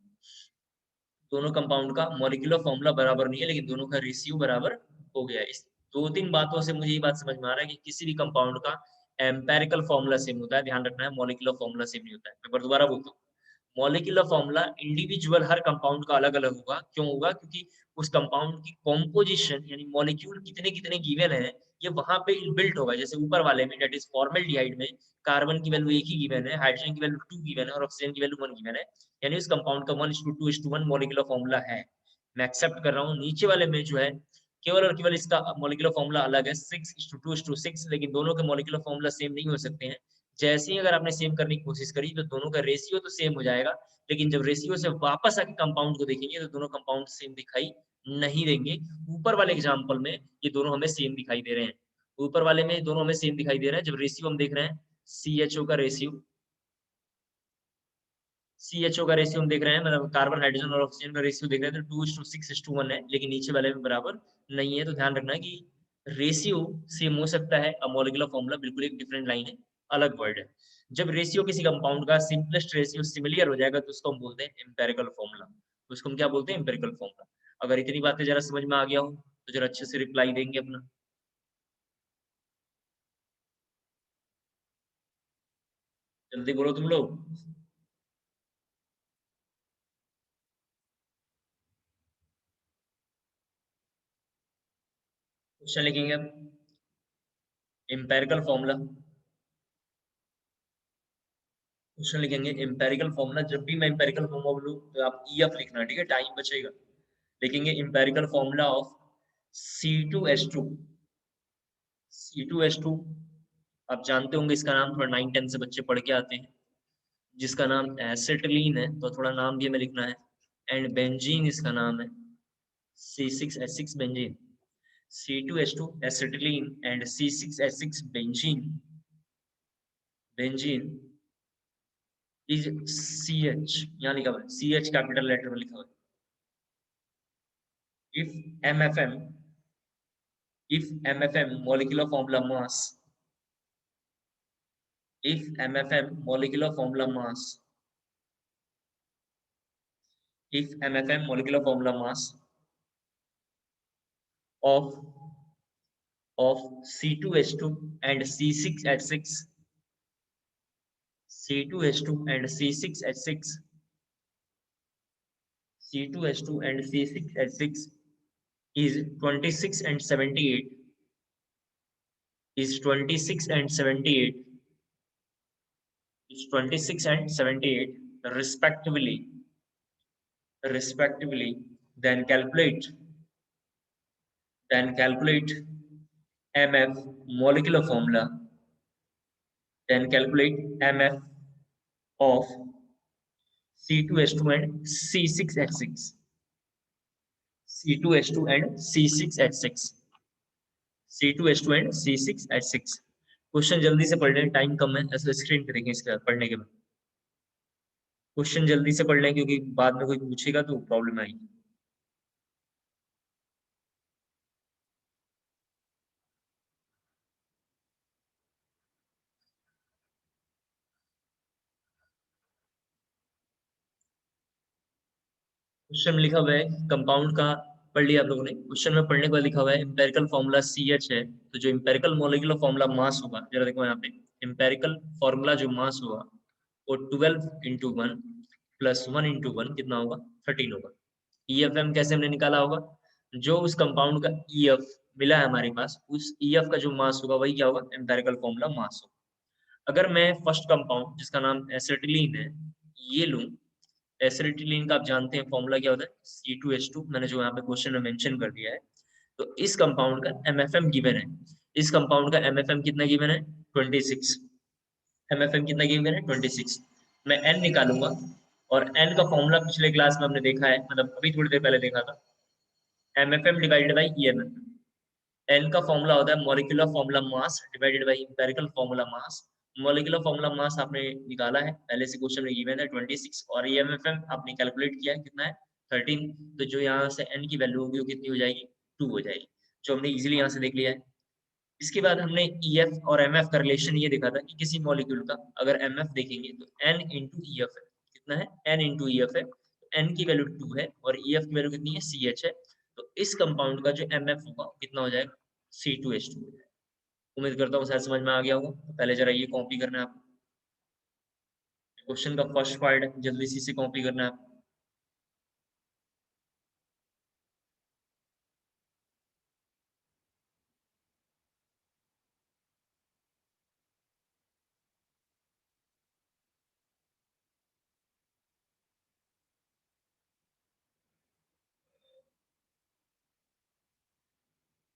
दोनों कंपाउंड का मॉलिक्यूलर फॉर्मूला बराबर नहीं है, लेकिन दोनों का रेशियो बराबर हो गया है। इस 2-3 बातों से मुझे ये बात समझ में आ रहा है कि किसी भी कंपाउंड का एम्पेरिकल फॉर्मूला सेम होता है। ध्यान रखना है, मॉलिक्यूलर फॉर्मूला सेम नहीं होता है। मैं दोबारा बोलता हूँ, मॉलिक्यूलर फॉर्मूला इंडिविजुअल हर कंपाउंड का अलग-अलग होगा। क्यों होगा? क्योंकि उस कंपाउंड की कॉम्पोजिशन यानी मॉलिक्यूल कितने-कितने गिवन है, ये वहाँ पे इनबिल्ट होगा। जैसे ऊपर वाले में दैट इज़ फॉर्मल्डिहाइड में कार्बन की वैल्यू 1 ही गिवन है, हाइड्रोजन की वैल्यू 2 गिवन है और ऑक्सीजन की वैल्यू 1 गिवन है। यानी उस कंपाउंड का 1:2:1 मॉलिक्यूलर फॉर्मूला है। मैं एक्सेप्ट कर रहा हूँ। नीचे वाले में जो है केवल और केवल इसका मॉलिक्यूलर फॉर्मूला अलग है 6:2:6, लेकिन दोनों के मॉलिक्यूलर फॉर्मूला सेम नहीं हो सकते हैं। जैसे ही अगर आपने सेम करने की कोशिश करी तो दोनों का रेशियो तो सेम हो जाएगा, लेकिन जब रेशियो से वापस आके कंपाउंड को देखेंगे तो दोनों कंपाउंड सेम दिखाई नहीं देंगे। ऊपर वाले एग्जांपल में ये दोनों हमें सेम दिखाई दे रहे हैं। ऊपर वाले में दोनों हमें सेम दिखाई दे रहा है। जब रेशियो हम देख रहे हैं, CHO का रेशियो CHO का रेशियो हम देख रहे हैं, मतलब कार्बन, हाइड्रोजन और ऑक्सीजन का रेशियो देख रहे हैं तो 2:6:1 है, लेकिन नीचे वाले में बराबर नहीं है। तो ध्यान रखना है कि रेशियो सेम हो सकता है, मॉलिक्यूलर फॉर्मूला बिल्कुल एक डिफरेंट लाइन है, अलग वर्ड है। जब रेशियो किसी कंपाउंड का सिंपलेस्ट रेशियो सिमिलर हो जाएगा तो उसको हम बोलते हैं एम्पिरिकल फॉर्मूला। तो उसको हम क्या बोलते हैं? Empirical formula. अगर इतनी बातें जरा समझ में आ गया हो तो जरा अच्छे से रिप्लाई देंगे अपना। जल्दी बोलो तुम लोग। क्वेश्चन लिखेंगे अब, एम्पिरिकल फॉर्मूला। क्वेश्चन लिखेंगे एम्पेरिकल फॉर्मूला। जब भी मैं एम्पेरिकल फॉर्मूला बोलूं तो आप EF लिखना, ठीक है? टाइम बचेगा। लिखेंगे empirical formula of C2H2। C2H2 आप जानते होंगे इसका नाम, थोड़ा 9, 10 से बच्चे पढ़ के आते हैं, जिसका नाम एसिटिलीन है, तो थोड़ा नाम भी हमें लिखना है। एंड बेंजीन इसका नाम है, C6H6 benzene. C2H2 acetylene and C6H6 benzene. Benzene is CH, यहाँ लिखा हुआ है CH कैपिटल लेटर में लिखा हुआ है। if MFM if MFM molecular formula mass if MFM molecular formula mass if MFM molecular formula mass of C2H2 and C6H6 C2H2 and C6H6 C2H2 and C6H6 is 26 and 78 is 26 and 78 is 26 and 78 respectively, then calculate MF molecular formula, then calculate MF of C2H2 and C6H6, C2H2 and C6H6, C2H2 and C6H6। Question जल्दी से पढ़ लें, time कम है, ऐसे screen पे देखें इसके पढ़ने के बाद। क्वेश्चन जल्दी से पढ़ लें क्योंकि बाद में कोई पूछेगा तो प्रॉब्लम आएगी। क्वेश्चन में लिखा हुआ है कंपाउंड का, पढ़ लिया आप लोगों ने। क्वेश्चन में पढ़ने के बाद लिखा हुआ है एम्पेरिकल फॉर्मूला CH है, तो जो एम्पेरिकल मॉलिक्यूलर फॉर्मूला मास होगा, जरा देखो यहाँ पे एम्पेरिकल फॉर्मूला जो मास होगा वो 12 × 1 + 1 × 1 कितना होगा, 13 होगा। EFM कैसे हमने निकाला होगा, जो उस कंपाउंड का EF मिला है हमारे पास, उस EF का जो मास होगा वही क्या होगा, एम्पेरिकल फॉर्मूला मास होगा। अगर मैं फर्स्ट कंपाउंड जिसका नाम एसिटिलीन है ये लूं, एसिटिलीन का आप जानते हैं फॉर्मूला क्या होता है, C2H2, मैंने जो यहाँ पे क्वेश्चन में मेंशन कर दिया है। तो इस कंपाउंड का MFM गिवन है, इस कंपाउंड का MFM कितना गिवन है, 26। MFM कितना गिवन है, 26। मैं N निकालूंगा, और N का फॉर्मूला पिछले क्लास में हमने देखा है, मतलब अभी थोड़ी देर पहले देखा था, MFM divided by EMF। N का फॉर्मूला होता है molecular formula mass divided by empirical formula mass. Molecular formula mass आपने निकाला है, पहले से क्वेश्चन में गिवन है 26, और EMFM आपने कैलकुलेट किया है कितना है, 13। तो जो यहाँ से N की वैल्यू होगी वो कितनी हो जाएगी, 2 हो जाएगी, जो हमने इजीली यहाँ से देख लिया है। इसके बाद हमने EF और MF का रिलेशन ये देखा था कि किसी मॉलिक्यूल का अगर MF देखेंगे तो N × EF है, कितना है, N × EF है, N की वैल्यू 2 है और EF की वैल्यू कितनी है, CH है। तो इस कंपाउंड का जो MF होगा कितना हो जाएगा, C2H2 हो जाएगा। उम्मीद करता हूँ शायद समझ में आ गया होगा। तो पहले जरा ये कॉपी करना है आपको, क्वेश्चन का फर्स्ट पार्ट है, जल्दी से कॉपी करना है आपको।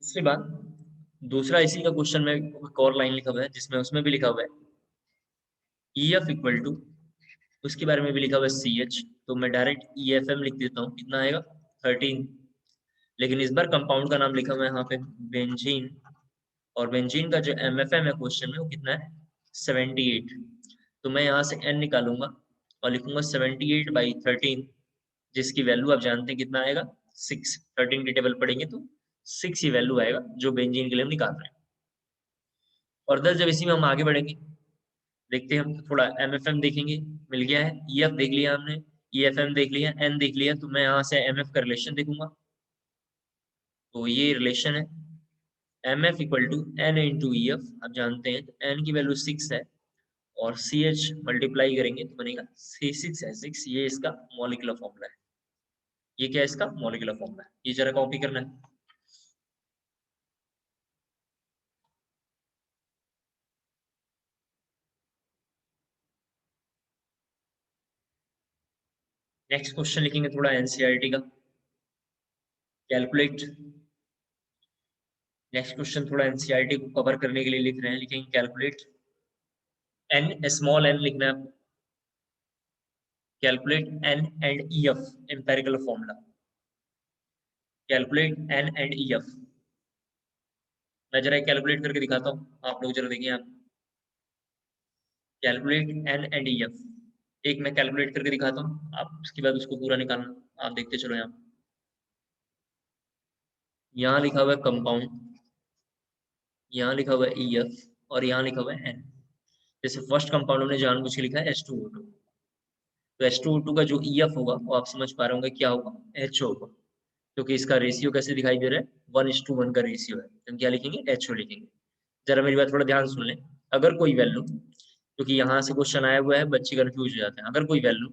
इसके बाद दूसरा इसी का क्वेश्चन में एक और लाइन लिखा हुआ है जिसमें उसमें भी लिखा हुआ है EF इक्वल टू, उसके बारे में भी लिखा हुआ है CH, तो मैं डायरेक्ट EFM लिख देता हूँ, कितना आएगा, 13। लेकिन इस बार कंपाउंड का नाम लिखा हुआ है यहाँ पे बेंजीन, और बेंजीन का जो MFM है क्वेश्चन में वो कितना है, 78। तो मैं यहाँ से N निकालूंगा और लिखूंगा 78/13, जिसकी वैल्यू आप जानते हैं कितना आएगा, 6। 13 की टेबल पढ़ेंगे तो 6 ही वैल्यू आएगा जो बेंजीन के लिए हम निकाल रहे हैं। और दस जब इसी में हम आगे बढ़ेंगे, देखते हैं हम थोड़ा MFM देखेंगे, मिल गया है, EF देख लिया हमने, EFM देख लिया, N देख लिया, तो मैं यहाँ से MF का रिलेशन देखूंगा। तो ये रिलेशन है MF equal to N × EF, आप जानते हैं तो N की वैल्यू 6 है, और CH मल्टीप्लाई करेंगे तो बनेगा C6 है, 6, ये इसका मॉलिक्यूलर फॉर्मूला है। ये क्या है, इसका मॉलिक्यूलर फॉर्मूला है, ये जरा कॉपी करना है। नेक्स्ट क्वेश्चन लिखेंगे थोड़ा NCERT का, कैलकुलेट। नेक्स्ट क्वेश्चन थोड़ा NCERT को कवर करने के लिए लिख रहे हैं, लिखेंगे कैलकुलेट N, स्मॉल n लिखना है, calculate N and EF, empirical formula, calculate N and EF। मैं जरा कैलकुलेट करके दिखाता हूँ, आप लोग जरा देखिए, आप कैलकुलेट N एंड EF, एक मैं कैलकुलेट करके दिखाता हूँ, आप उसके बाद उसको पूरा निकालना, आप देखते चलो। यहाँ लिखा हुआ है कंपाउंड, यहाँ लिखा हुआ है EF, और यहाँ लिखा हुआ है N। जैसे फर्स्ट कंपाउंड हमने जानबूझ के लिखा है H2O2, तो H2O2 का जो EF होगा वो आप समझ पा रहे होंगे क्या होगा, H होगा, क्योंकि इसका रेशियो कैसे दिखाई दे रहा है, 1:1 का रेशियो है, तो हम क्या लिखेंगे, HO लिखेंगे। जरा मेरी बात थोड़ा ध्यान सुन लें, अगर कोई वैल्यू, क्योंकि यहाँ से क्वेश्चन आया हुआ है, बच्चे कंफ्यूज हो जाते हैं, अगर कोई वैल्यू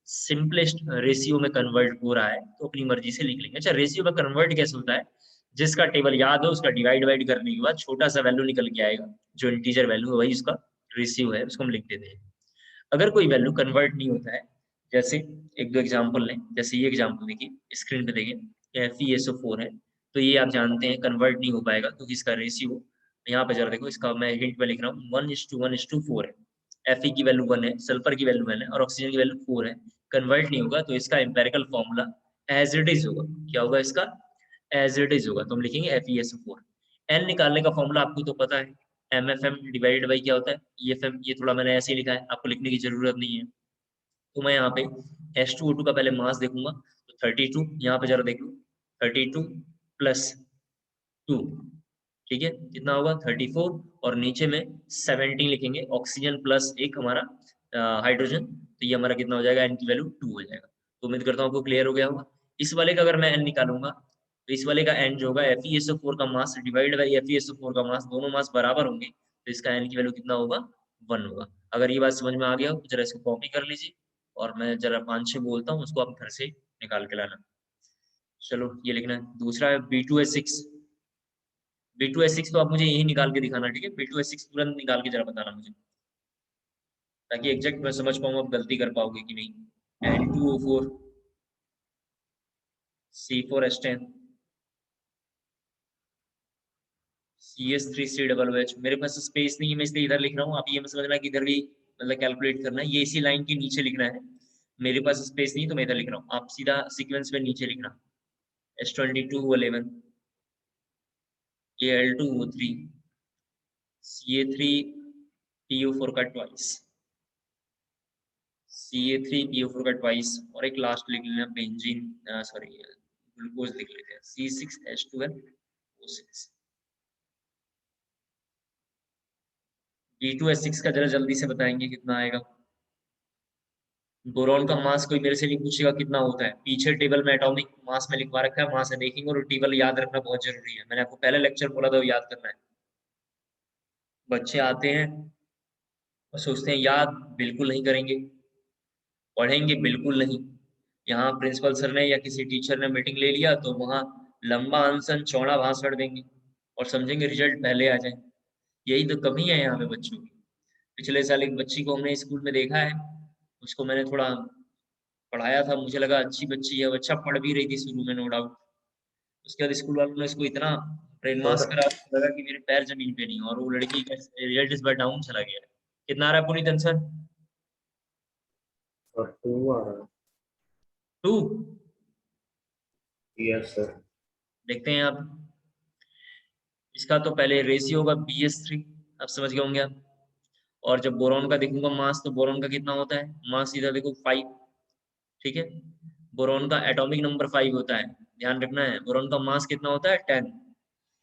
सिंपलेस्ट रेशियो में कन्वर्ट हो रहा है तो अपनी मर्जी से लिख लेंगे। अच्छा, रेशियो में कन्वर्ट कैसे होता है, जिसका टेबल याद हो उसका डिवाइड करने के बाद छोटा सा वैल्यू निकल के आएगा, जो इंटीजर वैल्यू है वही उसका रेशियो है, उसको हम लिख देते हैं। अगर कोई वैल्यू कन्वर्ट नहीं होता है, जैसे एक दो एग्जांपल लें, जैसे ये एग्जांपल देखिए स्क्रीन पे देखिए, FeSO4 है, तो ये आप जानते हैं कन्वर्ट नहीं हो पाएगा क्योंकि इसका रेशियो, यहाँ पे जरा देखो, इसका मैं हिंट में लिख रहा हूँ 1:1:4 है। Fe की वैल्यू 1 है, सल्फर की वैल्यू 1 है, और ऑक्सीजन की वैल्यू 4 है, कन्वर्ट नहीं होगा, तो इसका empirical formula as it is होगा, क्या होगा इसका, एज इट इज होगा, तो हम लिखेंगे FeSO4। N निकालने का फॉर्मूला आपको तो पता है, MFM डिवाइडेड बाई क्या होता है, EFM, ये थोड़ा मैंने ऐसे ही लिखा है, आपको लिखने की जरूरत नहीं है। तो मैं यहाँ पे H2O2 का पहले मास देखूंगा, तो 32, यहाँ पे जरा देख लो, 32 + 2, ठीक है, कितना होगा, 34, और नीचे में 17 लिखेंगे, ऑक्सीजन प्लस एक हमारा हाइड्रोजन, तो ये हमारा कितना हो जाएगा, N की वैल्यू 2 हो जाएगा। तो उम्मीद करता हूँ आपको क्लियर हो गया होगा। इस वाले का अगर मैं n निकालूंगा तो इस वाले का n जो होगा FeSO4 का मास डिवाइड बाई FeSO4 का मास, दोनों मास बराबर होंगे तो इसका n की वैल्यू कितना होगा, 1 होगा। अगर ये बात समझ में आ गया हो तो जरा इसको कॉपी कर लीजिए और मैं जरा 5-6 बोलता हूँ, उसको आप घर से निकाल के लाना। चलो ये लिखना है। दूसरा है B2S6। B2S6 तो आप मुझे यही निकाल के दिखाना, ठीक है। B2S6 तुरंत निकाल के जरा बताना मुझे, ताकि एग्जैक्ट मैं समझ पाऊँ आप गलती कर पाओगे कि नहीं। N2O4 C4H10 CS3COOH। मेरे पास स्पेस नहीं है, मैं इसलिए इधर लिख रहा हूँ। आप ये मत समझना कि इधर भी मतलब कैलकुलेट करना है, ये इसी लाइन के नीचे लिखना है। मेरे पास स्पेस नहीं तो मैं इधर लिख रहा हूँ, आप सीधा सीक्वेंस में नीचे लिखना। H22O11 Al2O3 CA3PO4 का ट्वाइस, CA3PO4 का ट्वाइस, और एक लास्ट लिख लेना बेंजीन, सॉरी ग्लूकोज लिख लेते हैं C6H12O6। B2S6 का जरा जल्दी से बताएंगे कितना आएगा। बोरॉन का मास कोई मेरे से नहीं पूछेगा कितना होता है, पीछे टेबल में एटॉमिक मास में लिखवा रखा है, वहां से देखेंगे। और टेबल याद रखना बहुत जरूरी है, मैंने आपको पहले लेक्चर बोला था, याद करना है। बच्चे आते हैं और सोचते हैं याद बिल्कुल नहीं करेंगे, पढ़ेंगे बिल्कुल नहीं। यहाँ प्रिंसिपल सर ने या किसी टीचर ने मीटिंग ले लिया तो वहाँ लंबा अनशन चौड़ा भाषण देंगे और समझेंगे रिजल्ट पहले आ जाए। यही तो कमी है यहाँ पे बच्चों की। पिछले साल एक बच्ची को हमने स्कूल में देखा है, उसको मैंने थोड़ा पढ़ाया था, मुझे लगा अच्छी बच्ची है, अच्छा पढ़ भी रही थी शुरू में, नो डाउट। उसके बाद स्कूल वालों ने इसको इतना ब्रेन वॉश सर करा, लगा कि मेरे पैर जमीन पे नहीं, और वो लड़की का रिजल्ट इस बार डाउन चला गया। कितना आ रहा है पुनीत आंसर? और 2 आ रहा 2। है। Yes sir. देखते हैं आप, इसका तो पहले रेशियो होगा BS3, अब समझ गए होंगे आप। और जब बोरॉन का देखूंगा मास, तो बोरॉन का कितना होता है मास, सीधा देखो 5, ठीक है। बोरॉन का एटॉमिक नंबर 5 होता है, ध्यान रखना है। बोरॉन का मास कितना होता है 10,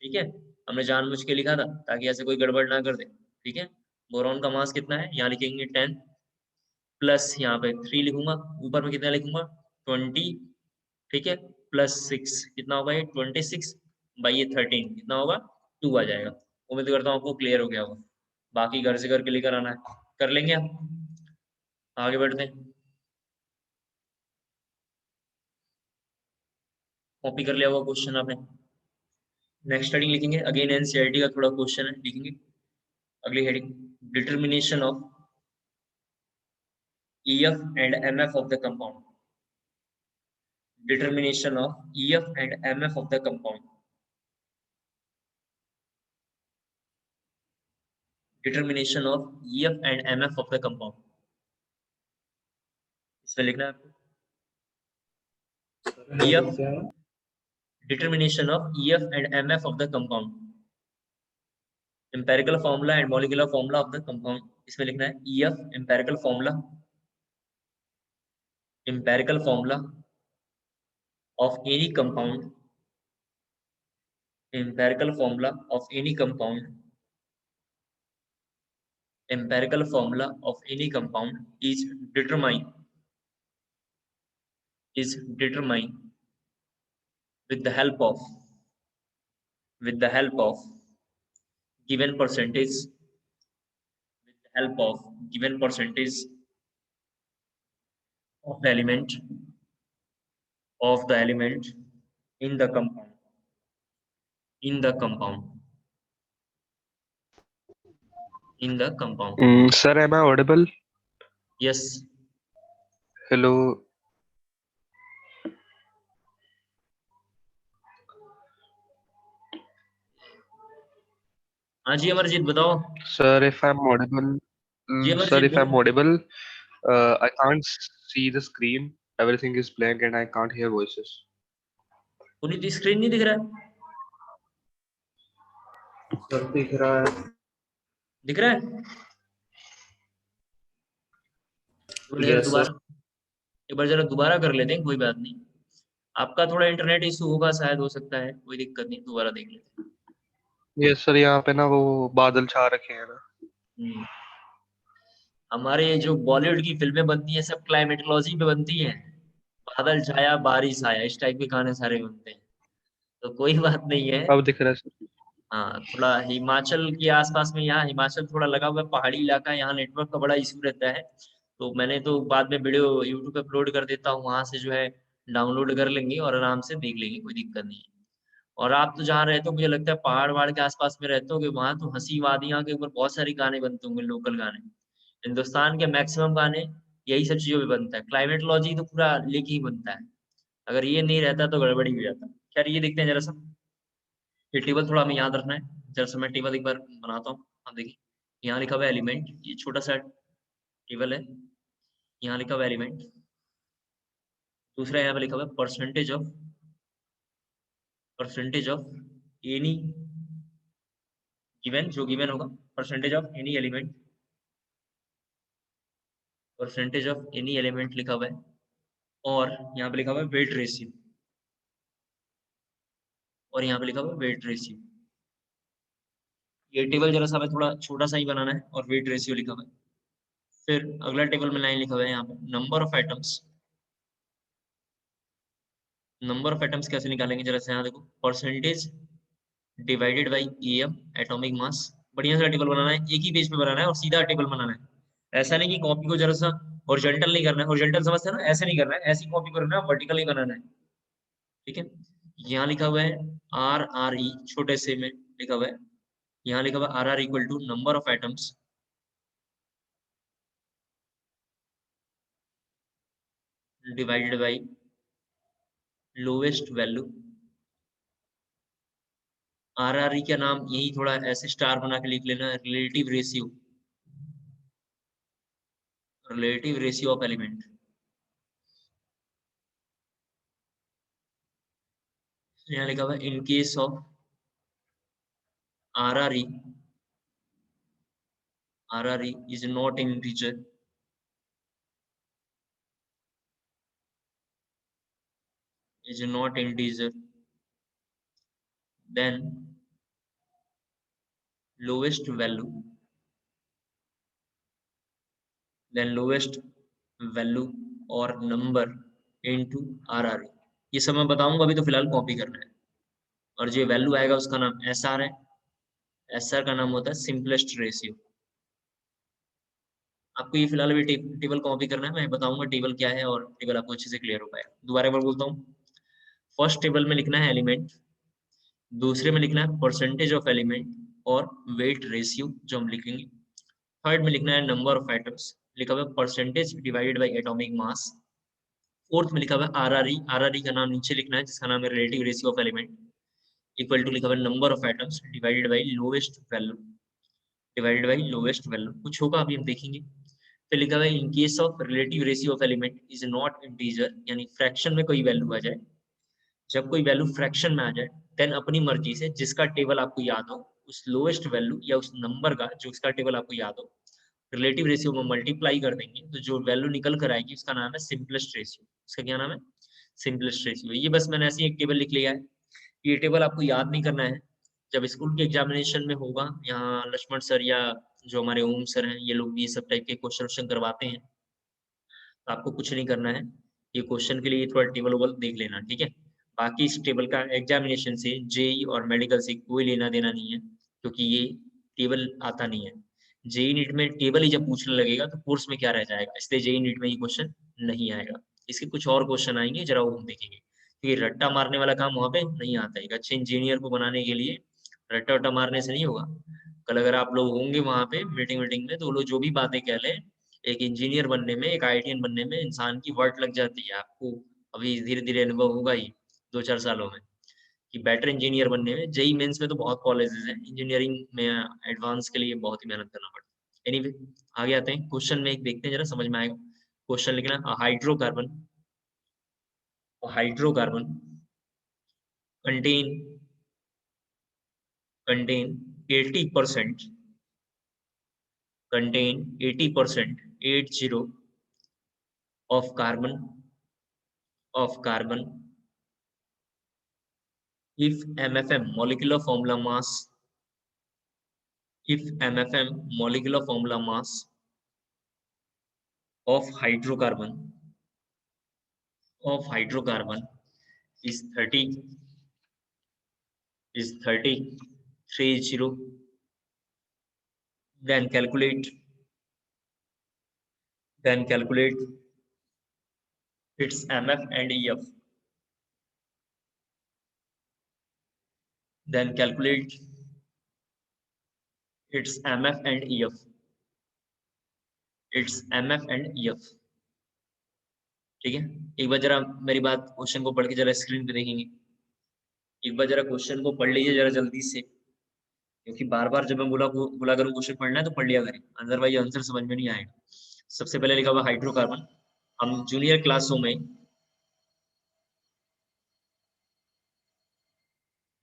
ठीक है। हमने जानबूझ के लिखा था ताकि ऐसे कोई गड़बड़ ना कर दे, ठीक है। बोरॉन का मास कितना है, यहाँ लिखेंगे 10 प्लस यहाँ पे 3 लिखूंगा, ऊपर में कितना लिखूंगा 20, ठीक है, प्लस 6 कितना होगा ये 26 बाई ये 13 कितना होगा 2 आ जाएगा। उम्मीद करता हूँ आपको क्लियर हो गया होगा। बाकी घर से करके लेकर आना है, कर लेंगे आप। आगे बढ़ते हैं। कॉपी कर लिया हुआ क्वेश्चन आपने। नेक्स्ट हेडिंग लिखेंगे, अगेन एनसीईआरटी का थोड़ा क्वेश्चन है, लिखेंगे अगली heading, determination of EF and MF of the compound. Determination of EF and MF of the compound. Determination of EF and MF of the compound. इसमें लिखना है आपको सर हेडिंग EF, क्या है? determination of EF and MF of the compound. Empirical formula and molecular formula of the compound. इसमें लिखना है EF, empirical formula, empirical formula of any compound, empirical formula of any compound, empirical formula of any compound is determined with the help of given percentage, with the help of given percentage of the element in the compound, in the compound, in the compound. Sir, am I audible? Yes. Hello. हाँ जी अमरजीत बताओ। Sir, if I'm audible, ji sir, Amarjeet if I'm बोलो। audible, I can't see the screen. Everything is blank and I can't hear voices. Puneet screen नहीं दिख रहा है? Sir दिख रहा है। दिख रहा है? Yes sir. एक बार जरा दोबारा कर लेते हैं, कोई बात नहीं। आपका थोड़ा इंटरनेट इशू होगा शायद, हो सकता है, कोई दिक्कत नहीं, दोबारा देख लेते हैं। Yes, sir. यहाँ पे ना वो बादल छा रखे हैं ना. हम्म। हमारे जो बॉलीवुड की फिल्में बनती हैं सब क्लाइमेटोलॉजी पे बनती हैं, बादल छाया बारिश आया, इस टाइप के गाने सारे बनते हैं, तो कोई बात नहीं है। अब दिख रहा है सर। हाँ, थोड़ा हिमाचल के आसपास में, यहाँ हिमाचल थोड़ा लगा हुआ है, पहाड़ी इलाका है, यहाँ नेटवर्क का बड़ा इशू रहता है। तो मैंने तो बाद में वीडियो यूट्यूब पे अपलोड कर देता हूँ, वहां से जो है डाउनलोड कर लेंगे और आराम से देख लेंगे, कोई दिक्कत नहीं है। और आप तो जहाँ रहते हो, मुझे लगता है पहाड़ वहाड़ के आसपास में रहते होगे, वहां तो हंसी वादियां के ऊपर बहुत सारे गाने बनते होंगे, लोकल गाने। हिंदुस्तान के मैक्सिमम गाने यही सब चीजों पे बनता है, क्लाइमेटोलॉजी तो पूरा लेके ही बनता है, अगर ये नहीं रहता तो गड़बड़ी हो जाता। खैर ये देखते हैं जरा सा, ये टेबल थोड़ा हमें याद रखना है। जरा सा मैं टेबल एक बार बनाता हूँ, आप देखिए, यहाँ लिखा हुआ है एलिमेंट, ये छोटा सा टेबल है, यहाँ लिखा हुआ है एलिमेंट। दूसरा यहाँ पे लिखा हुआ है परसेंटेज ऑफ एनी गिवन, जो गिवन होगा, percentage of any element, percentage of any element लिखा हुआ है। और यहाँ पे लिखा हुआ है वेट रेशियो, और यहाँ पे लिखा हुआ है वेट रेशियो। ये टेबल जरा सा हमें थोड़ा छोटा सा ही बनाना है, और वेट रेशियो लिखा हुआ है। फिर अगला टेबल में लाइन लिखा हुआ है यहाँ पे number of atoms. Number of atoms कैसे निकालेंगे जरा से, यहाँ देखो, percentage divided by M, atomic mass. बढ़िया सा टेबल बनाना है, एक ही पेज पे बनाना है और सीधा टेबल बनाना है। ऐसा नहीं कि कॉपी को जरा सा हॉरिजॉन्टल नहीं करना है, हॉरिजॉन्टल समझते हैं ना, ऐसे नहीं करना है, ऐसी कॉपी करना है, वर्टिकल ही बनाना है। ठीक है, यहाँ लिखा हुआ है RRE, छोटे से में लिखा हुआ है, यहाँ लिखा हुआ है RR equal to number of atoms divided by lowest value. RRE का नाम यही थोड़ा ऐसे स्टार बना के लिख लेना, रिलेटिव रेशियो ऑफ एलिमेंट। यहाँ लिखा हुआ है in case of RRE, RRE is not integer, is not integer, then lowest value, और number into RRE। ये सब मैं बताऊंगा, अभी तो फिलहाल कॉपी करना है। और जो वैल्यू आएगा उसका नाम SR है, SR का नाम होता है सिंपलेस्ट रेशियो। आपको ये फिलहाल अभी टेबल कॉपी करना है, मैं बताऊंगा टेबल क्या है, और टेबल आपको अच्छे से क्लियर हो पाएगा। दोबारा एक बार बोलता हूँ, फर्स्ट टेबल में लिखना है एलिमेंट, दूसरे में लिखना है परसेंटेज ऑफ एलिमेंट और वेट रेशियो जो हम लिखेंगे। थर्ड में लिखना है नंबर ऑफ एटम्स, लिखा हुआ है percentage divided by atomic mass. Fourth में लिखा हुआ है RRE, RRE का नाम नीचे लिखना है जिसका नाम है relative ratio of element, equal to लिखा हुआ है number of atoms divided by lowest value, कुछ होगा अभी हम देखेंगे। फिर लिखा हुआ है in case of relative ratio of element is not integer, यानी फ्रैक्शन में कोई वैल्यू आ जाए, जब कोई वैल्यू फ्रैक्शन में आ जाए, देन अपनी मर्जी से जिसका टेबल आपको याद हो, उस लोएस्ट वैल्यू या उस नंबर का जो उसका टेबल आपको याद हो, रिलेटिव रेशियो में मल्टीप्लाई कर देंगे, तो जो वैल्यू निकल कर आएगी उसका नाम है सिंपलेस्ट रेशियो। उसका क्या नाम है? Simplest ratio. ये बस मैंने ऐसे एक टेबल लिख लिया है, ये टेबल आपको याद नहीं करना है। जब स्कूल के एग्जामिनेशन में होगा, यहाँ लक्ष्मण सर या जो हमारे ओम सर हैं, ये लोग भी ये सब टाइप के क्वेश्चन करवाते हैं, तो आपको कुछ नहीं करना है, ये क्वेश्चन के लिए थोड़ा टेबल वोबल देख लेना, ठीक है। बाकी इस टेबल का एग्जामिनेशन से, जेई और मेडिकल से कोई लेना देना नहीं है, क्योंकि ये टेबल आता नहीं है। जेई नीट में टेबल ही जब पूछने लगेगा तो कोर्स में क्या रह जाएगा, इसलिए जेई नीट में ये क्वेश्चन नहीं आएगा। इसके कुछ और क्वेश्चन आएंगे, जरा वो हम देखेंगे, क्योंकि रट्टा मारने वाला काम वहाँ पे नहीं आता है। एक अच्छे इंजीनियर को बनाने के लिए रट्टा वट्टा मारने से नहीं होगा। कल अगर आप लोग होंगे वहाँ पे मीटिंग में, तो वो लोग जो भी बातें कह लें, एक इंजीनियर बनने में, एक आईटीएन बनने में इंसान की वर्ट लग जाती है। आपको अभी धीरे धीरे अनुभव होगा ही 2-4 सालों में, कि बेटर इंजीनियर बनने में। जेई मेंस में तो बहुत कॉलेजेस हैं, इंजीनियरिंग में एडवांस के लिए बहुत ही मेहनत करना पड़ता है। एनीवे, आगे आते हैं क्वेश्चन में, एक देखते हैं जरा समझ में आएगा। क्वेश्चन लिखना, hydrocarbon contain contain 80% contain 80% 80 of carbon if MFM molecular formula mass if MFM molecular formula mass of hydrocarbon of hydrocarbon is 30 30. Then calculate its MF and EF. Then calculate its MF and EF. Its MF and EF. ठीक है, एक बार जरा मेरी बात question को पढ़ के जरा स्क्रीन पे देखेंगे। एक बार जरा क्वेश्चन को पढ़ लीजिए जरा जल्दी से, क्योंकि बार-बार जब मैं बोला करूँ क्वेश्चन पढ़ना है तो पढ़ लिया करें, अदरवाइज आंसर समझ में नहीं आएगा। सबसे पहले लिखा हुआ हाइड्रोकार्बन, हम जूनियर क्लासों में,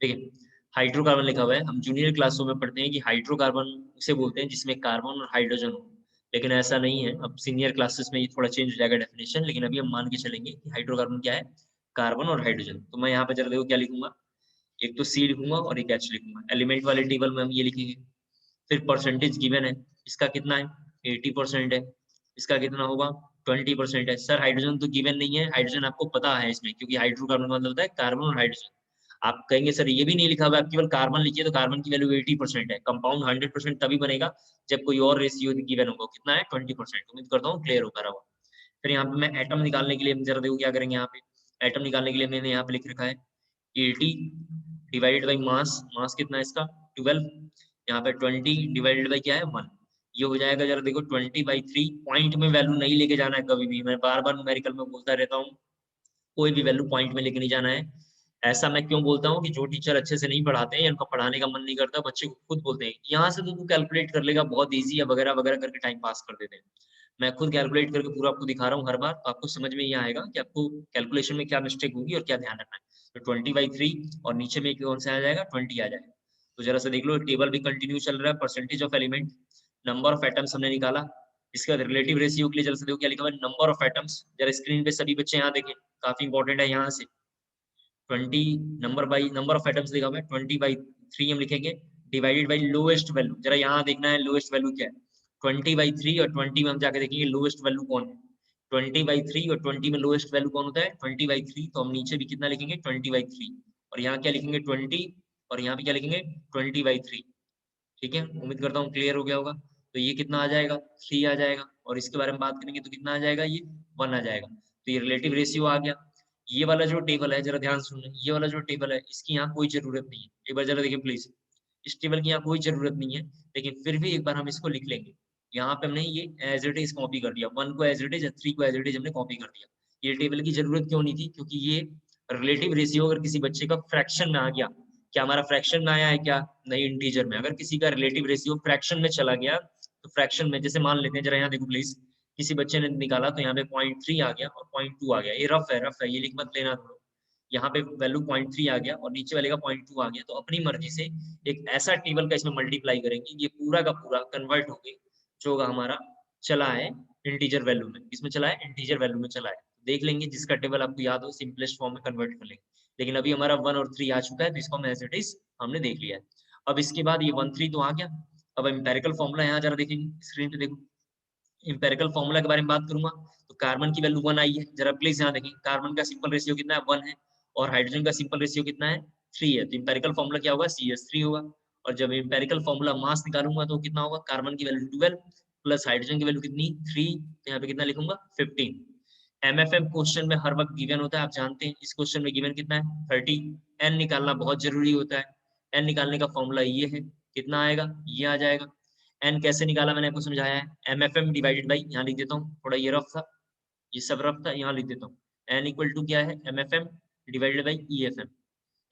ठीक है, हाइड्रोकार्बन लिखा हुआ है, हम जूनियर क्लासों में पढ़ते हैं कि हाइड्रोकार्बन उसे बोलते हैं जिसमें कार्बन और हाइड्रोजन हो, लेकिन ऐसा नहीं है। अब सीनियर क्लासेस में ये थोड़ा चेंज हो जाएगा डेफिनेशन, लेकिन अभी हम मान के चलेंगे कि हाइड्रोकार्बन क्या है, कार्बन और हाइड्रोजन। तो मैं यहाँ पे जरा देखो क्या लिखूंगा, एक तो सी लिखूंगा और एक एच लिखूंगा। एलिमेंट वाले टेबल में हम ये लिखेंगे। फिर परसेंटेज गिवन है, इसका कितना है, 80% है, इसका कितना होगा, 20% है। सर हाइड्रोजन तो गिवन नहीं है, हाइड्रोजन आपको पता है इसमें, क्योंकि हाइड्रोकार्बन मतलब होता है कार्बन और हाइड्रोजन। आप कहेंगे सर ये भी नहीं लिखा हुआ, आप केवल कार्बन लिखिए, तो कार्बन की वैल्यू 80% है। कंपाउंड 100% तभी बनेगा जब कोई और रेशियो गिवन होगा, कितना है, 20%। उम्मीद करता हूँ क्लियर होगा रहा। फिर यहाँ पे मैं एटम निकालने के लिए जरा देखो क्या करेंगे। यहाँ पे एटम निकालने के लिए मैंने यहाँ पे लिख रखा है 80 डिवाइडेड बाई मास, मास कितना है इसका 12, यहाँ पे 20 डिवाइडेड बाई क्या है 1, ये हो जाएगा जरा देखो 20/3। पॉइंट में वैल्यू नहीं लेके जाना है कभी भी, मैं बार बार न्यूमेरिकल में बोलता रहता हूँ, कोई भी वैल्यू पॉइंट में लेके नहीं जाना है। ऐसा मैं क्यों बोलता हूँ कि जो टीचर अच्छे से नहीं पढ़ाते हैं या उनका पढ़ाने का मन नहीं करता, बच्चे खुद बोलते हैं यहाँ से तो तू कैलकुलेट कर लेगा, बहुत ईजी है वगैरह वगैरह करके टाइम पास कर देते हैं। मैं खुद कैलकुलेट करके पूरा आपको दिखा रहा हूँ हर बार, तो आपको समझ में ये आएगा कि आपको कैलकुलेशन में क्या मिस्टेक होगी और क्या ध्यान रखना है। तो 20/3 और नीचे में कौन सा आ जाएगा, 20 आ जाएगा। तो जरा सा देख लो, टेबल भी कंटिन्यू चल रहा है। Percentage of element, number of atoms हमने निकाला, इसके बाद रिलेटिव रेशियो के लिए जरा सा देखो क्या लिखा हुआ है, नंबर ऑफ एटम्स। जरा स्क्रीन पे सभी बच्चे यहाँ देखें, काफी इंपॉर्टेंट है यहाँ से। 20 नंबर ऑफ एटम्स लिखा हुआ है, 20/3 हम लिखेंगे, डिवाइडेड बाई लोएस्ट वैल्यू। जरा यहाँ देखना है लोएस्ट वैल्यू क्या है, 20/3 और 20 में हम जाके देखेंगे लोएस्ट वैल्यू कौन है। 20/3 और 20 में लोएस्ट वैल्यू कौन होता है, 20/3। तो हम नीचे भी कितना लिखेंगे, 20/3, और यहाँ क्या लिखेंगे 20, और यहाँ पे क्या लिखेंगे 20/3। ठीक है, उम्मीद करता हूँ क्लियर हो गया होगा। तो ये कितना आ जाएगा, 3 आ जाएगा, और इसके बारे में बात करेंगे तो कितना आ जाएगा, ये 1 आ जाएगा। तो ये रिलेटिव रेशियो आ गया। ये वाला जो टेबल है जरा ध्यान सुनना, ये वाला जो टेबल है इसकी यहाँ कोई जरूरत नहीं है, एक बार जरा देखिए प्लीज, इस टेबल की यहाँ कोई जरूरत नहीं है, लेकिन फिर भी एक बार हम इसको लिख लेंगे। यहाँ पे हमने ये एज इट इज कॉपी कर दिया, 1 को एज इट इज, 3 को एज इट इज हमने कॉपी कर दिया। ये टेबल की जरूरत क्यों नहीं थी, क्योंकि ये रिलेटिव रेशियो अगर किसी बच्चे का फ्रैक्शन में आ गया, क्या हमारा फ्रैक्शन में आया है क्या, नहीं इंटीजर में, अगर किसी का रिलेटिव रेशियो फ्रैक्शन में चला गया, तो फ्रैक्शन में जैसे मान लेते हैं, जरा यहाँ देखो प्लीज, किसी बच्चे ने निकाला तो यहाँ पे 0.3 आ गया और 0.2 आ गया, ये रफ है, रफ है, ये लिख मत लेना थोड़ा। यहाँ पे वैल्यू 0.3 आ गया और नीचे वाले का 0.2 आ गया, तो अपनी मर्जी से एक ऐसा टेबल का इसमें मल्टीप्लाई करेंगे, ये पूरा का पूरा कन्वर्ट होके जो होगा हमारा चला है इंटीजर वैल्यू में, इसमें चला है इंटीजर वैल्यू में चला है। देख लेंगे जिसका टेबल आपको याद हो सिंपलेस्ट फॉर्म में कन्वर्ट कर लेंगे। लेकिन अभी हमारा 1 और 3 आ चुका है, तो इसको हम एज इट इज हमने देख लिया है। अब इसके बाद ये 1 3 तो आ गया। अब एम्पेरिकल फॉर्मूला यहाँ जरा देखेंगे, स्क्रीन पे देखो, एम्पेरिकल फॉर्मूला के बारे में बात करूंगा तो कार्बन की वैल्यू 1 आई है, जरा प्लीज यहाँ देखें, कार्बन का सिंपल रेशियो कितना है 1 है, और हाइड्रोजन का सिंपल रेशियो कितना है 3 है। तो एम्पेरिकल फॉर्मूला क्या होगा, CH3 होगा। और जब एम्पेरिकल फॉर्मूला मास निकालूंगा तो कितना होगा, कार्बन की वैल्यू 12 प्लस हाइड्रोजन की वैल्यू कितनी 3, तो यहाँ पे कितना लिखूंगा 15। MFM क्वेश्चन में हर वक्त गिवन होता है, आप जानते हैं इस क्वेश्चन में गिवन कितना है 30। N निकालना बहुत जरूरी होता है, N निकालने का फॉर्मूला ये है, कितना आएगा, ये आ जाएगा। N कैसे निकाला मैंने आपको समझाया है, MFM डिवाइडेड बाई, यहाँ लिख देता हूँ, थोड़ा ये रफ था, ये सब रफ था, यहाँ लिख देता हूँ, N इक्वल टू क्या है MFM डिवाइडेड बाई EFM।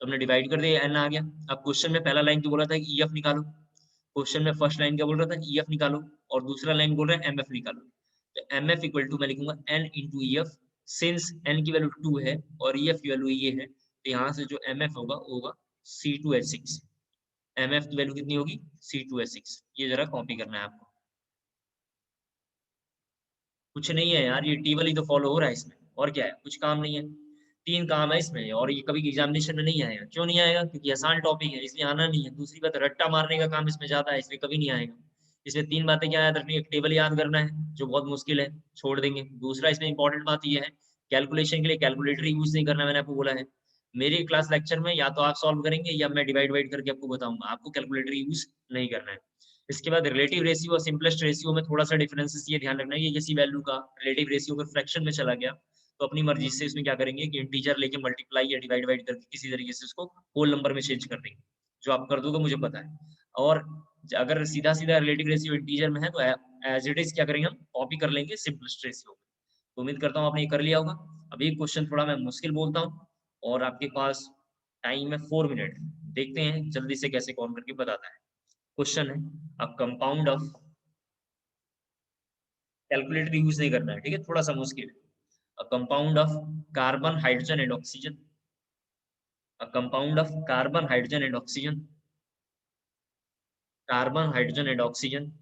तो हमने डिवाइड कर दिया, N आ गया। अब क्वेश्चन में पहला लाइन तो बोला था कि EF निकालो, क्वेश्चन में फर्स्ट लाइन क्या बोल रहा था, EF निकालो, और दूसरा लाइन बोल रहा है MF निकालो। तो MF इक्वल टू मैं लिखूंगा N into EF, since N की वैल्यू 2 है और EF की वैल्यू ये है, तो यहाँ से जो MF होगा वो होगा C2H6। MF की वैल्यू कितनी होगी C2H6, ये जरा कॉपी करना है आपको। कुछ नहीं है यार, ये टेबल ही तो फॉलो हो रहा है इसमें, और क्या है, कुछ काम नहीं है। 3 काम है इसमें, और ये कभी एग्जामिनेशन में नहीं आएगा। क्यों नहीं आएगा, क्योंकि आसान टॉपिक है इसलिए आना नहीं है। दूसरी बात, रट्टा मारने का काम इसमें ज्यादा है, इसलिए कभी नहीं आएगा। इसमें 3 बातें क्या याद रखनी है, एक टेबल याद करना है जो बहुत मुश्किल है, छोड़ देंगे। दूसरा इसमें इंपॉर्टेंट बात यह है कैलकुलेशन के लिए कैलकुलेटर यूज नहीं करना, मैंने आपको बोला है। मेरी क्लास लेक्चर में या तो आप सॉल्व करेंगे या मैं डिवाइड करके आपको बताऊंगा, आपको कैलकुलेटर यूज नहीं करना है। इसके बाद रिलेटिव रेशियो और सिंपलेस्ट रेशियो में थोड़ा सा डिफरेंसेस ये ध्यान रखना है, ये किसी वैल्यू का रिलेटिव रेशियो अगर फ्रैक्शन में चला गया तो अपनी मर्जी से इसमें क्या करेंगे कि इंटीजर लेके मल्टीप्लाई या डिवाइड करके किसी तरीके से उसको होल नंबर में चेंज कर देंगे, जो आप कर दोगे मुझे पता है। और अगर सीधा रिलेटिव रेशियो इंटीजर में है तो एज इट इज क्या करेंगे, हम कॉपी कर लेंगे सिंपलेस्ट रेशियो। तो उम्मीद करता हूँ आपने ये कर लिया होगा। अभी क्वेश्चन थोड़ा मैं मुश्किल बोलता हूँ और आपके पास टाइम है 4 मिनट, देखते हैं जल्दी से कैसे कॉल करके बताता है। क्वेश्चन है अ कंपाउंड ऑफ, कैलकुलेटर यूज नहीं करना है, ठीक है, थोड़ा सा मुश्किल है। अ compound of carbon hydrogen and oxygen, a compound of carbon hydrogen and oxygen, carbon hydrogen and oxygen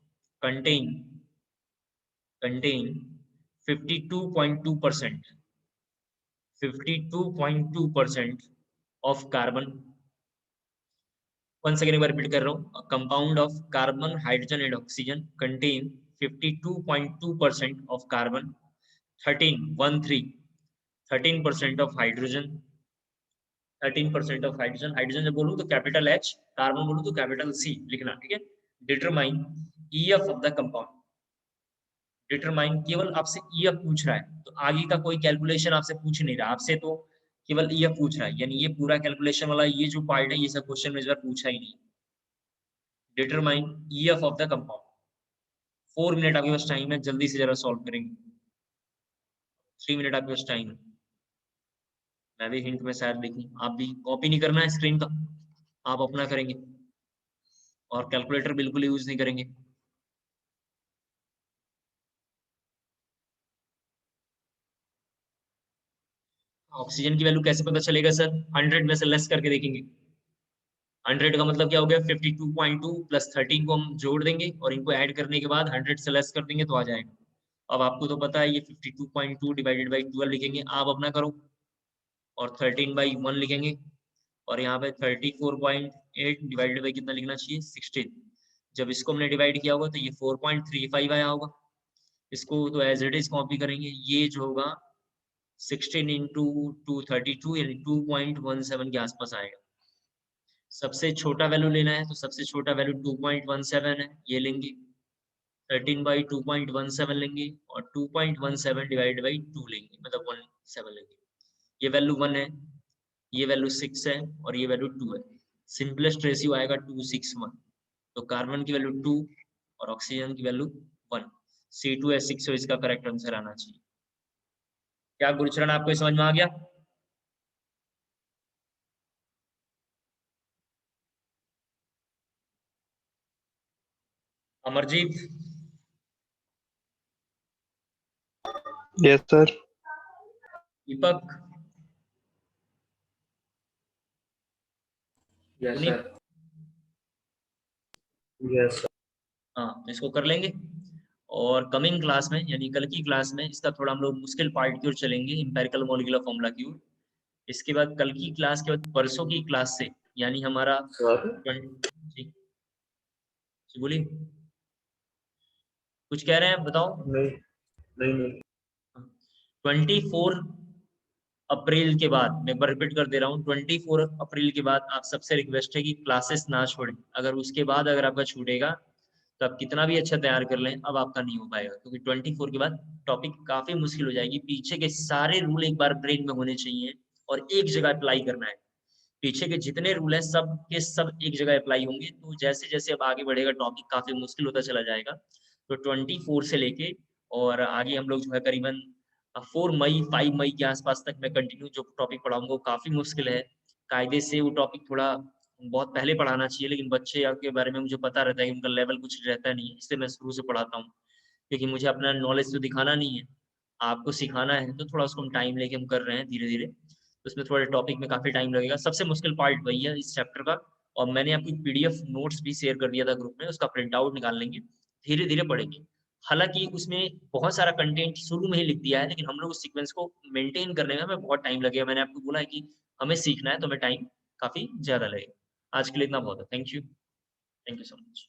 contain 52.2% 52.2% of carbon। One second, एक बार रिपीट कर रहा हूँ। Compound of carbon hydrogen and oxygen contain 52.2% of carbon, 13% of hydrogen, 13% of hydrogen. Hydrogen जब बोलूँ तो capital H, carbon बोलूँ तो capital C लिखना, ठीक है। Determine EF of the compound, determine केवल आपसे ईएफ पूछ रहा है, तो आगे का कोई कैलकुलेशन आपसे पूछ नहीं रहा, आपसे तो केवल ईएफ पूछ रहा है, यानी ये पूरा कैलकुलेशन वाला ये जो पार्ट है ये सब क्वेश्चन में इस बार पूछा ही नहीं। Determine EF of the compound. 4 minute आपके पास टाइम है, जल्दी से जरा सॉल्व करेंगे। 3 मिनट आपके पास टाइम है। मैं भी हिंट में शायद लिखूं, आप भी कॉपी नहीं करना है स्क्रीन का, आप अपना करेंगे और कैलकुलेटर बिल्कुल यूज नहीं करेंगे। ऑक्सीजन की वैल्यू कैसे पता चलेगा सर? 100 में से लेस करके देखेंगे। 100 का मतलब क्या हो गया, 52.2 प्लस 13 को हम जोड़ देंगे और इनको ऐड करने के बाद 100 से लेस कर देंगे तो आ जाएगा। अब आपको तो पता है ये 52.2 डिवाइडेड बाई 12 लिखेंगे, आप अपना करो, और 13/1 लिखेंगे, और यहाँ पे 34.8 डिवाइडेड बाई कितना लिखना चाहिए, 16। जब इसको हमने डिवाइड किया होगा तो ये 4.35 आया होगा। इसको तो एज इट इज कॉपी करेंगे, ये जो होगा 16 इंटू 232 यानी 2.17 के आसपास आएगा। सबसे छोटा वैल्यू लेना है तो सबसे छोटा वैल्यू 2.17 है, ये लेंगे। 13/2.17 लेंगे और 2.17 डिवाइड बाई 2 लेंगे, मतलब 17 लेंगे। ये वैल्यू 1 है, ये वैल्यू 6 है और ये वैल्यू 2 है। सिंपलेस्ट रेशियो आएगा 2:6:1। तो कार्बन की वैल्यू 2 और ऑक्सीजन की वैल्यू 1। C2H6 इसका करेक्ट आंसर आना चाहिए। क्या गुरुचरण आपको समझ में आ गया? Amarjeet, Yes, sir. Deepak, yes Puneet, sir. Yes sir. हाँ इसको कर लेंगे। और कमिंग क्लास में यानी कल की क्लास में इसका थोड़ा हम लोग मुश्किल पार्ट की ओर चलेंगे, इंपेरिकल मॉलिक्यूलर फॉर्मूला की ओर। इसके बाद कल की क्लास के बाद परसों की क्लास से यानी हमारा सर 20 जी बोलिए, कुछ कह रहे हैं बताओ। नहीं नहीं नहीं 24 अप्रैल के बाद, मैं एक बार रिपीट कर दे रहा हूँ, 24 अप्रैल के बाद आप सबसे रिक्वेस्ट है कि क्लासेस ना छोड़ें। अगर उसके बाद अगर आपका छूटेगा तो आप कितना भी अच्छा तैयार कर लें, अब आपका नहीं हो पाएगा, क्योंकि 24 के बाद टॉपिक काफी मुश्किल हो जाएगी। पीछे के सारे रूल एक बार ब्रेन में होने चाहिए और एक जगह अप्लाई करना है। पीछे के जितने रूल हैं सब के सब एक जगह अप्लाई होंगे, तो जैसे जैसे अब आगे बढ़ेगा टॉपिक काफी मुश्किल होता चला जाएगा। तो 24 से लेके और आगे हम लोग जो है करीबन 4 मई 5 मई के आसपास तक मैं कंटिन्यू जो टॉपिक पढ़ाऊंगा वो काफी मुश्किल है। कायदे से वो टॉपिक थोड़ा बहुत पहले पढ़ाना चाहिए, लेकिन बच्चे के बारे में मुझे पता रहता है कि उनका लेवल कुछ रहता नहीं है, इसलिए मैं शुरू से पढ़ाता हूँ, क्योंकि मुझे अपना नॉलेज तो दिखाना नहीं है, आपको सिखाना है। तो थोड़ा उसको हम टाइम लेके हम कर रहे हैं धीरे धीरे, तो उसमें थोड़े टॉपिक में काफी टाइम लगेगा। सबसे मुश्किल पार्ट वही है इस चैप्टर का। और मैंने आपकी पीडीएफ नोट्स भी शेयर कर दिया था ग्रुप में, उसका प्रिंट आउट निकाल लेंगे, धीरे धीरे पढ़ेंगे। हालांकि उसमें बहुत सारा कंटेंट शुरू में ही लिख दिया है, लेकिन हम लोग उस सीक्वेंस को मेंटेन करने में हमें बहुत टाइम लगेगा। मैंने आपको बोला है कि हमें सीखना है तो हमें टाइम काफी ज्यादा लगेगा। आज के लिए इतना बहुत है। Thank you so much.